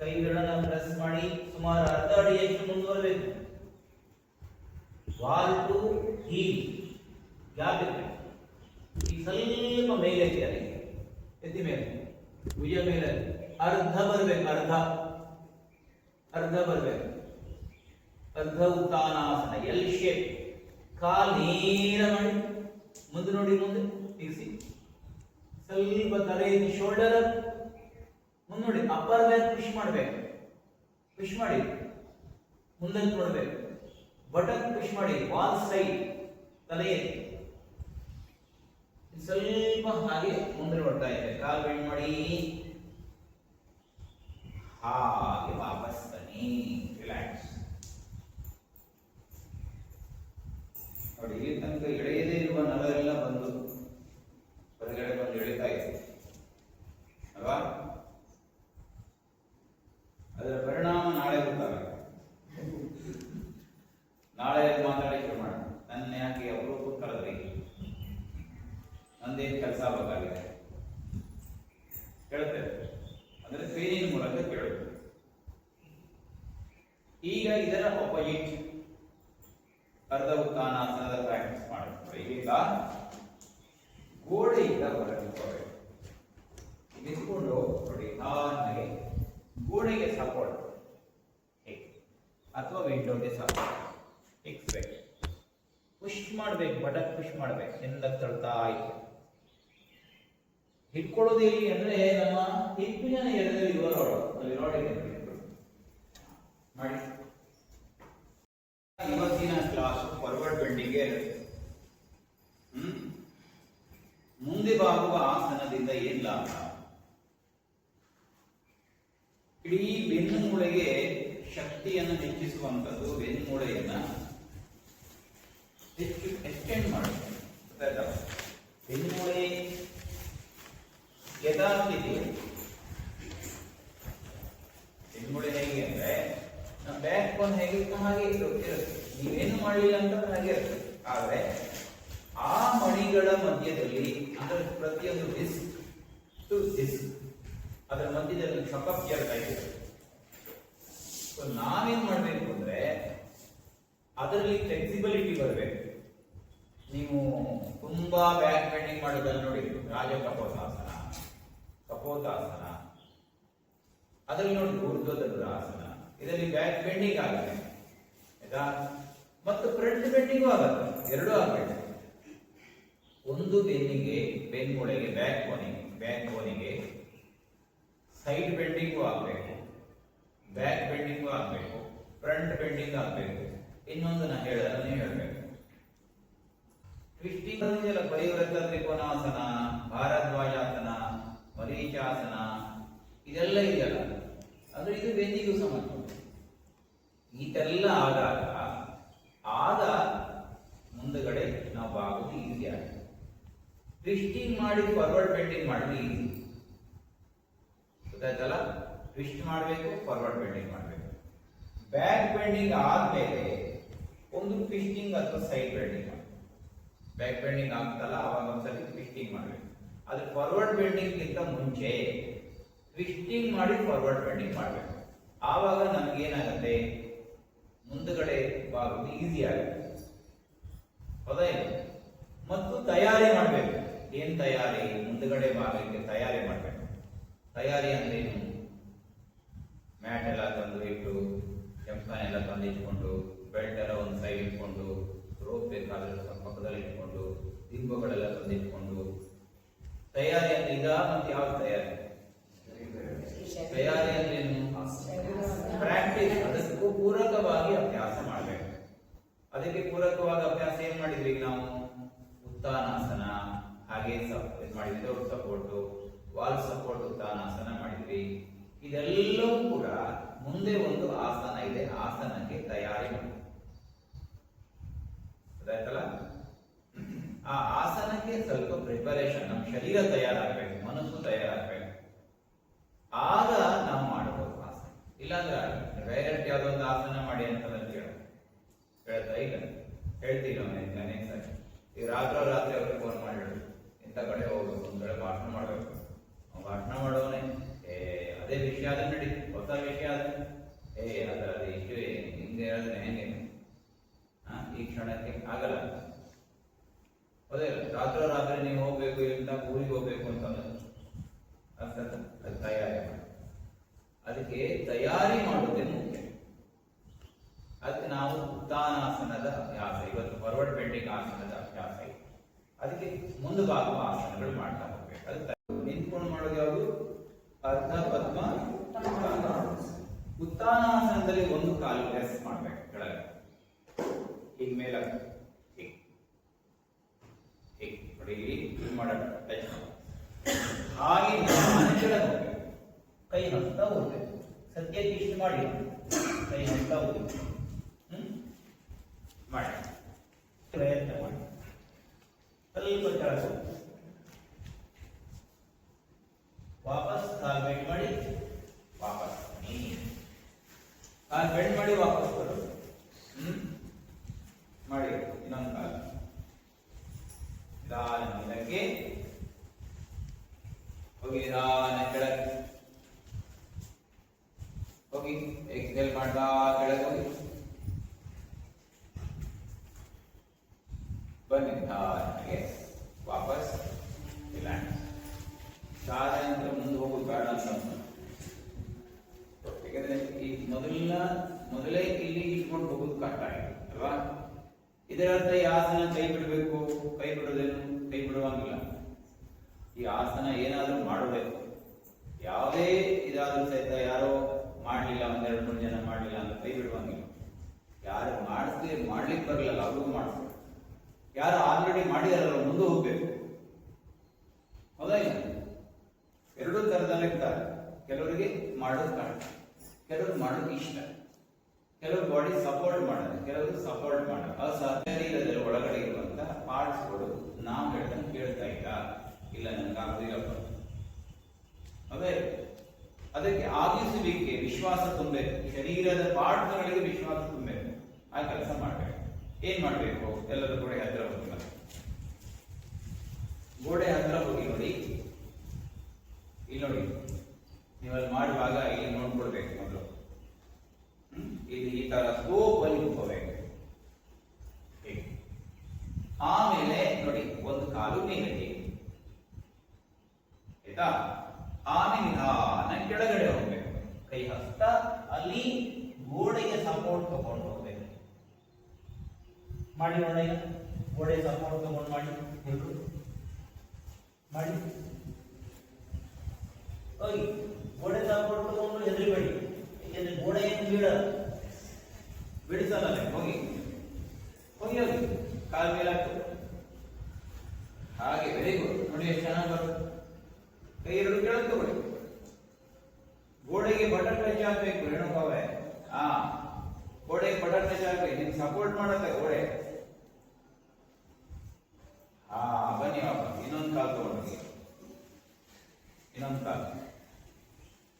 ಕೈಗಳನ್ನ ಪ್ರೆಸ್ ಮಾಡಿ ಸುಮಾರು ಅರ್ಧ ಅಡಿಯಷ್ಟು ಮುಂದುವರಬೇಕು. ವಾಲ್ ಟು ಹೀಲ್ ಗ್ಯಾಪ್ ಇರಬೇಕು. ಈಗ ಸ್ವಲ್ಪ ಮೇಲೆ ಎತ್ತಿ, ಎತ್ತಿ ಮೇಲೆ, ಭುಜ ಮೇಲೆ ಅರ್ಧ ಬರ್ಬೇಕು, ಅರ್ಧ ಅರ್ಧ ಬರ್ಬೇಕು. ಅರ್ಧ ಉತ್ಥಾನಾಸನ, ಎಲ್ ಶೇಪ್. ಕಾಲ್ ನೇರ ಮಾಡಿ ಮುಂದೆ ನೋಡಿ, ಮುಂದೆ ಇರಿಸಿ. ಸ್ವಲ್ಪ ತಲೆ ಶೋಲ್ಡರ್ ಮುಂದೆ ನೋಡಿ. ಅಪ್ಪರ್ ಬ್ಯಾಕ್ ಪುಷ್ ಮಾಡ್ಬೇಕು, ಪುಷ್ ಮಾಡಿ ಮುಂದೆ ನೋಡ್ಬೇಕು. ಬಟನ್ ಪುಷ್ ಮಾಡಿ, ವಾಲ್ ಸೈಡ್ ತಲೆ ಸ್ವಲ್ಪ ಹಾಗೆ ಮುಂದೆ ನೋಡ್ತಾ ಇದೆ. ಕಾಲ್ ಬೆಂಡ್ ಮಾಡಿ ಹಾಗೆ ವಾಪಸ್ ಬನ್ನಿ, ರಿಲ್ಯಾಕ್ಸ್. ನೋಡಿ, ಇಲ್ಲಿ ತನಕ ಎಳೆಯದೇ ಇರುವ ನರ ಎಲ್ಲ ಬಂದು ಹೊರಗಡೆ ಬಂದು ಎಳಿತಾ ಇದೆ ಅಲ್ವಾ? ಅದರ ಪರಿಣಾಮ ನಾಳೆ ಗೊತ್ತಾಗುತ್ತೆ. ನಾಳೆ ಮಾತಾಡಿ ಶುರು ಮಾಡೋಣ. ನನ್ನ ಯಾಕೆ ಅಪರೂಪಕ್ಕೆ ಕರೆದ್ರಿ, ನಂದೇನು ಕೆಲಸ ಬೇಕಾಗಿದೆ ಕೇಳ್ತೇವೆ ಅಂದ್ರೆ ಟ್ರೈನಿಂಗ್ ಮೂಲಕ ಕೇಳುತ್ತೆ. ಈಗ ಇದರ ಅಪೋಸಿಟ್ ಅರ್ಧ ಉತ್ಥಾನಾಸನದ ಪ್ರಾಕ್ಟೀಸ್ ಮಾಡುತ್ತೆ. ಈಗ ಗೋಡೆಯಿಂದ ಹೊರಗಿಕೊಳ್ಳಬೇಕು. ನಿಂತ್ಕೊಂಡು ನೋಡಿ, ಹಾಗೆ ಗೋಡೆಗೆ ಸಪೋರ್ಟ್ ಅಥವಾ ವಿಂಡೋಗೆ ಸಪೋರ್ಟ್ ಇಕ್ಸ್ಬೇಕು. ಪುಷ್ ಮಾಡ್ಬೇಕು, ಬಟನ್ ಪುಷ್ ಮಾಡ್ಬೇಕು, ಹಿಂದಕ್ಕೆ ತಳ್ತಾ ಇತ್ತು. ಹಿಡ್ಕೊಳ್ಳೋದು ಎಲ್ಲಿ ಅಂದ್ರೆ ನಮ್ಮ ಹಿಪ್ಪಿನ ಎಡದಲ್ಲಿ ಇರುವ ರೋಡ್ ಮಾಡಿ. ಇವತ್ತಿನ ಕ್ಲಾಸ್ ಫಾರ್ವರ್ಡ್ ಬೆಂಡಿಂಗ್ ಮುಂದೆ ಬಾಗುವ ಆಸನದಿಂದ ಏನ್ ಲಾಭ? ಇಡೀ ಬೆನ್ನು ಮೂಳೆಗೆ ಶಕ್ತಿಯನ್ನು ಹೆಚ್ಚಿಸುವಂಥದ್ದು, ಬೆನ್ನು ಮೂಳೆಯನ್ನ ಹೆಚ್ಚು ಎಕ್ಸ್ಟೆಂಡ್ ಮಾಡುತ್ತೆ. ಬೆನ್ನು ಮೂಳೆ ಯಥಾಸ್ಥಿತಿ. ಬೆನ್ನು ಮೂಳೆ ಹೇಗೆ ಅಂದ್ರೆ ನಮ್ಮ ಬ್ಯಾಕ್ ಬೋನ್ ಹೇಗಿತ್ತು ಹಾಗೆ ಇರುತ್ತೆ. ನೀವೇನು ಮಾಡಲಿಲ್ಲ ಅಂತ ಹಾಗೆ ಇರುತ್ತೆ. ಆದ್ರೆ ಆ ಮಣಿಗಳ ಮಧ್ಯದಲ್ಲಿ, ಅಂದ್ರೆ ಪ್ರತಿಯೊಂದು ಡಿಸ್ಕ್ ಟು ಡಿಸ್ಕ್ ಅದರ ಮಧ್ಯದಲ್ಲಿ ಚಕಪ್ ಇರುತ್ತೆ. ಸೊ ನಾವೇನ್ ಮಾಡ್ಬೇಕು ಅಂದ್ರೆ ಅದರಲ್ಲಿ ಫ್ಲೆಕ್ಸಿಬಿಲಿಟಿ ಬರಬೇಕು. ನೀವು ತುಂಬಾ ಬ್ಯಾಕ್ ಬೆಂಡಿಂಗ್ ಮಾಡೋದನ್ನು ನೋಡಿ, ರಾಜ ಕಪೋತಾಸನ, ಕಪೋತಾಸನ, ಅದರಲ್ಲಿ ನೋಡಿ ಊರ್ಧ್ವಧನುರಾಸನ, ಇದರಲ್ಲಿ ಬ್ಯಾಕ್ ಬೆಂಡಿಂಗ್ ಆಗುತ್ತೆ ಆಯ್ತಾ, ಮತ್ತು ಫ್ರಂಟ್ ಬೆಂಡಿಂಗು ಆಗುತ್ತೆ. ಎರಡೂ ಆಗಬೇಕು. ಒಂದು ಬೆನ್ನಿಗೆ, ಬೆನ್ಮೂಳೆಗೆ, ಬ್ಯಾಕ್ ಬೋನಿಗೆ ಸೈಡ್ ಬೆಂಡಿಂಗು ಆಗಬೇಕು, ಬ್ಯಾಕ್ ಬೆಂಡಿಂಗು ಆಗಬೇಕು, ಫ್ರಂಟ್ ಬೆಂಡಿಂಗ್ ಆಗಬೇಕು. ಇನ್ನೊಂದು ನಾ ಹೇಳೋದನ್ನೇ ಹೇಳಬೇಕು. ಟ್ವಿಸ್ಟಿಂಗ್ ಇದೆಯಲ್ಲ, ಪರಿವೃತ್ತ ತ್ರಿಕೋನಾಸನ, ಭಾರದ್ವಾಜಾಸನ, ಮರೀಚಾಸನ, ಇದೆಲ್ಲ ಇದೆಯಲ್ಲ, ಅಂದ್ರೆ ಇದು ಬೆನ್ನಿಗೂ ಸಂಬಂಧ. ಇದೆಲ್ಲ ಆಗ ಮುಂದಗಡೆ ನಾವು ಬಾಗುದು ಈಸಿ ಆಗುತ್ತೆ. ಟ್ವಿಸ್ಟಿಂಗ್ ಮಾಡಿ ಫಾರ್ವರ್ಡ್ ಬೆಂಡಿಂಗ್ ಮಾಡಿದ್ರೆ ಈಸಿ, ಗೊತ್ತಾಯ್ತಲ್ಲ? ಟ್ವಿಸ್ಟ್ ಮಾಡಬೇಕು, ಫಾರ್ವರ್ಡ್ ಬೆಂಡಿಂಗ್ ಮಾಡಬೇಕು. ಬ್ಯಾಕ್ ಬೆಂಡಿಂಗ್ ಆದ್ಮೇಲೆ ಒಂದು ಟ್ವಿಸ್ಟಿಂಗ್ ಅಥವಾ ಸೈಡ್ ಬೆಂಡಿಂಗ್ ಮಾಡಿ. ಬ್ಯಾಕ್ ಬೆಂಡಿಂಗ್ ಆಗ್ತಲ್ಲ, ಅವಾಗ ಒಂದ್ಸಲಿ ಟ್ವಿಸ್ಟಿಂಗ್ ಮಾಡಬೇಕು. ಅದು ಫಾರ್ವರ್ಡ್ ಬೆಂಡಿಂಗ್ ಗಿಂತ ಮುಂಚೆ ಟ್ವಿಸ್ಟಿಂಗ್ ಮಾಡಿ ಫಾರ್ವರ್ಡ್ ಬೆಂಡಿಂಗ್ ಮಾಡಬೇಕು. ಆವಾಗ ನಮ್ಗೆ ಏನಾಗುತ್ತೆ, ಮುಂದಗಡೆ ಬಾಗುದು ಈಸಿ ಆಗುತ್ತೆ. ಹೌದಾ ಇಲ್ಲ? ಮತ್ತು ತಯಾರಿ ಮಾಡಬೇಕು. ಏನ್ ತಯಾರಿ? ಮುಂದಗಡೆ ಭಾಗಕ್ಕೆ ತಯಾರಿ ಮಾಡಬೇಕು. ತಯಾರಿ ಅಂದ್ರೆ ಏನು? ಮ್ಯಾಟ್ ಎಲ್ಲ ತಂದು ಇಟ್ಟು, ಕೆಂಪನ್ ಎಲ್ಲ ತಂದು ಇಟ್ಕೊಂಡು, ಬೆಲ್ಟ್ ಎಲ್ಲ ಒಂದು ಸೈಡ್ ಇಟ್ಕೊಂಡು, ರೋಪ್ ಬೇಕಾದ್ರೆ ಪಕ್ಕದಲ್ಲಿ ಇಟ್ಕೊಂಡು, ದಿಂಬುಗಳೆಲ್ಲ ತಂದು ಇಟ್ಕೊಂಡು, ತಯಾರಿ ಅಂದ್ರೆ ಈಗ. ಮತ್ತೆ ಯಾವ ತಯಾರಿ? ತಯಾರಿ ಅಂದ್ರೆ ಏನು? ಪ್ರಾಕ್ಟೀಸ್. ಅದಕ್ಕೂ ಪೂರಕವಾಗಿ ಅಭ್ಯಾಸ ಮಾಡಬೇಕು. ಅದಕ್ಕೆ ಪೂರಕವಾಗಿ ಅಭ್ಯಾಸ ಏನ್ ಮಾಡಿದ್ವಿ ನಾವು? ಉತ್ಥಾನಾಸನ, ಹಾಗೆ ಮಾಡಿದ್ವಿ, ಸಪೋರ್ಟ್, ವಾಲ್ ಸಪೋರ್ಟ್ ಉತ್ಥಾನಾಸನ ಮಾಡಿದ್ವಿ. ಇದೆಲ್ಲವೂ ಕೂಡ ಮುಂದೆ ಒಂದು ಆಸನ ಇದೆ, ಆಸನಕ್ಕೆ ತಯಾರಿ ಮಾಡಿ. ಗೊತ್ತಾಯ್ತಲ್ಲ? ಆ ಆಸನಕ್ಕೆ ಸ್ವಲ್ಪ ಪ್ರಿಪರೇಷನ್, ನಮ್ಮ ಶರೀರ ತಯಾರಾಗಬೇಕು, ಮನಸ್ಸು ತಯಾರಾಗಬೇಕು. ಆಗ ನಾವು ಮಾಡಬಹುದು ಆಸನ. ಇಲ್ಲಾಂದ್ರೆ ಡೈರೆಕ್ಟ್ ಯಾವ್ದೊಂದು ಆಸನ ಮಾಡಿ ಅಂತ ಹೇಳ್ತಾ ಇಲ್ಲ, ಹೇಳ್ತೀವಿ ನೆಕ್ಸ್ಟ್ ಸರಿ. ಈಗ ರಾತ್ರಿ ಅವ್ರಿಗೆ ಫೋನ್ ಮಾಡಿ ಹೇಳಿ, ಇಂಥ ಕಡೆ ಹೋಗ್ಬೇಕು, ಒಂದ್ ಕಡೆ ಭಾಷಣ ಮಾಡ್ಬೇಕು. ಭಾಷಣ ಮಾಡೋನೆ ಅದೇ ವಿಷಯ ಆದ್ರೆ ನಡಿ, ಹೊಸ ವಿಷಯ ಆದ್ರೆ ಅದರ ಇಷ್ಟು ಹಿಂಗೆ ಹೇಳಿದ್ರೆ ಹೆಂಗೆ ಈ ಕ್ಷಣಕ್ಕೆ ಆಗಲ್ಲ. ಅದೇ ರಾತ್ರಿ ನೀವು ಹೋಗ್ಬೇಕು, ಇಲ್ಲಿಂದ ಊರಿಗೆ ಹೋಗ್ಬೇಕು ಅಂತಂದ್ರೆ ಅದು ತಯಾರಿ ಮಾಡಿ. ಅದಕ್ಕೆ ತಯಾರಿ ಮಾಡುವುದೇ ಮುಖ್ಯ. ಅದಕ್ಕೆ ನಾವು ಉತ್ಥಾನಾಸನದ ಅಭ್ಯಾಸ, ಇವತ್ತು ಫಾರ್ವರ್ಡ್ ಬೆಂಡಿಂಗ್ ಆಸನದ ಅಭ್ಯಾಸ ಇದೆ. ಅದಕ್ಕೆ ಮುಂದುಬಾಗುವ ಆಸನಗಳು ಮಾಡ್ತಾ ಹೋಗ್ಬೇಕು. ಅದು ನಿಂತ್ಕೊಂಡು ಮಾಡೋದು ಯಾವುದು? ಅರ್ಧ ಪದ್ಮ ಉತ್ಥಾನಾಸನದಲ್ಲಿ ಒಂದು ಕಾಲು ಪ್ರೆಸ್ ಮಾಡ್ಬೇಕು ಕೆಳಗೆ, ಈಗ ಮೇಲೆ ನೋಡಿ, ಇಲ್ಲಿ ಮಾಡೋಣ ಟಚ್ ಹಾಗೆ ಕೆಳಗೆ ಹೋಗ್ಬೇಕು, ಕೈ ಹಸ್ತಾ ಹೋಗ್ಬೇಕು. ಸದ್ಯಕ್ಕೆ ಇಷ್ಟು ಮಾಡಿ, ಕೈ ಹಸ್ತಾ ಹೋಗ್ಬೇಕು. ಮಾಡಿ ಪ್ರಯತ್ನ ಮಾಡಿ. ಸ್ವಲ್ಪ ಕೆಳಗೆ ಹೋಗಿ ವಾಪಸ್ ಕಾಲ್ ಬೆಂಡ್ ಮಾಡಿ, ವಾಪಸ್ ಕಾಲ್ ಬೆಂಡ್ ಮಾಡಿ, ವಾಪಸ್ ಬರೋದು. ಮಾಡಿ ಇನ್ನೊಂದು ಕಾಲ ನಿಧಾನ ಮುಂದಕ್ಕೆ ಹೋಗಿ, ನಿಧಾನ ಕೆಳಗೆ ಹೋಗಿ, ಎಕ್ಸೆಲ್ ಮಾಡ್ತಾ ಕೆಳಗೆ ಹೋಗಿ ಬನ್ನಿ. ನಿಧಾನಕ್ಕೆ ವಾಪಸ್ ರಿಲ್ಯಾಕ್ಸ್. ಸಾಧನೆ ಮುಂದೆ ಹೋಗೋದು ಬೇಡ ಅಂತ, ಯಾಕಂದ್ರೆ ಈ ಮೊದಲೇ ಇಲ್ಲಿ ಇಟ್ಕೊಂಡು ಹೋಗೋದು ಕಷ್ಟ ಆಗಿದೆ ಅಲ್ವಾ? ಇದರರ್ಥ ಈ ಆಸನ ಕೈ ಬಿಡಬೇಕು, ಕೈ ಬಿಡೋದೇನು? ಕೈ ಬಿಡುವಂಗಿಲ್ಲ. ಈ ಆಸನ ಏನಾದ್ರೂ ಮಾಡಬೇಕು. ಯಾವುದೇ ಇದಾದ್ರೂ ಸಹಿತ ಯಾರೋ ಮಾಡಲಿಲ್ಲ, ಒಂದೆರಡು ಮೂರು ಜನ ಮಾಡಲಿಲ್ಲ ಅಂತ ಕೈ ಬಿಡುವಂಗಿಲ್ಲ. ಯಾರು ಮಾಡ್ಲಿಕ್ಕೆ ಬರಲಿಲ್ಲ ಅವ್ರಿಗೂ ಮಾಡಿಸ್ಬೇಕು. ಯಾರು ಆಲ್ರೆಡಿ ಮಾಡಿದಾರಲ್ಲ ಮುಂದೆ ಹೋಗ್ಬೇಕು. ಹೌದಾ ಇಲ್ಲ? ಎರಡೂ ತರದಲ್ಲಿರ್ತಾರೆ. ಕೆಲವರಿಗೆ ಮಾಡೋದು ಕಷ್ಟ, ಕೆಲವರು ಮಾಡೋದು ಇಷ್ಟ, ಕೆಲವರು ಬಾಡಿ ಸಪೋರ್ಟ್ ಮಾಡೋದು, ಕೆಲವರು ಸಪೋರ್ಟ್ ಮಾಡೋದು. ಶರೀರದಲ್ಲಿ ಒಳಗಡೆ ಇರುವಂತ ಪಾರ್ಟ್ಸ್ಗಳು ನಾವು ಹೇಳ್ದಂಗೆ ಕೇಳ್ತಾ ಇಲ್ಲ ನನ್ಗೆ ಆಗುದಿಲ್ಲಪ್ಪ. ಅದೇ ಅದಕ್ಕೆ ಆಗಿಸುವಿಕೆ, ವಿಶ್ವಾಸ ತುಂಬಬೇಕು. ಶರೀರದ ಪಾರ್ಟ್ಸ್ಗಳಿಗೆ ವಿಶ್ವಾಸ ತುಂಬಬೇಕು. ಆ ಕೆಲಸ ಮಾಡ್ಬೇಕು. ಏನ್ ಮಾಡ್ಬೇಕು? ಎಲ್ಲರೂ ಗೋಡೆ ಹತ್ರ ಹೋಗಿಲ್ಲ, ಗೋಡೆ ಹತ್ರ ಹೋಗಿ ನೋಡಿ. ಇಲ್ಲಿ ನೋಡಿ, ನೀವಲ್ಲಿ ಮಾಡುವಾಗ ಇಲ್ಲಿ ನೋಡ್ಕೊಳ್ಬೇಕು ಮೊದಲು. ಇಲ್ಲಿ ಈ ತರ ಸ್ಕೋಪ್ ಅಲ್ಲಿ ಹೋಗ್ಬೇಕು. ಆಮೇಲೆ ನೋಡಿ, ಒಂದು ಕಾಲು ಮೇಲೆ ಆಯ್ತಾ? ಆಮೇಲೆ ನಿಧಾನ ಕೆಳಗಡೆ ಹೋಗ್ಬೇಕು. ಕೈ ಹಸ್ತ ಅಲ್ಲಿ ಗೋಡೆಗೆ ಸಪೋರ್ಟ್ ತಗೊಂಡು ಹೋಗ್ಬೇಕು. ಮಾಡಿ ನೋಡ, ಗೋಡೆ ಸಪೋರ್ಟ್ ತಗೊಂಡು ಮಾಡಿ, ಮಾಡಿ ಹೋಗಿ. ಗೋಡೆ ಸಪೋರ್ಟ್ ತಗೊಂಡು ಹೆದರಿಬೇಡಿ, ಯಾಕೆಂದ್ರೆ ಗೋಡೆ ಏನು ಬಿಡಿಸಲ್ಲ. ಹೋಗಿ ಹೋಗಿ ಹೋಗಿ, ಕಾಲ್ ಮೇಲೆ ಹಾಕ್ತದೆ. ಹಾಗೆ ವೆರಿ ಗುಡ್. ನೋಡಿ ಎಷ್ಟು ಚೆನ್ನಾಗಿ ಬರುತ್ತೆ. ಕೈ ಎರಡು ಕೆಳಗೆ ತಗೊಳ್ಳಿ. ಗೋಡೆಗೆ ಬಟನ್ ಟಚ್ ಆಗ್ಬೇಕು. ಹೆಣ್ಣುಕವೇ ಗೋಡೆಗೆ ಬಟನ್ ಟಚ್ ಆಗ್ಬೇಕು. ನಿಮ್ಗೆ ಸಪೋರ್ಟ್ ಮಾಡುತ್ತೆ ಗೋಡೆ. ಬನ್ನಿ ವಾಪಸ್. ಇನ್ನೊಂದು ಕಾಲು ತಗೊಂಡೋಗಿ, ಇನ್ನೊಂದು ಕಾಲು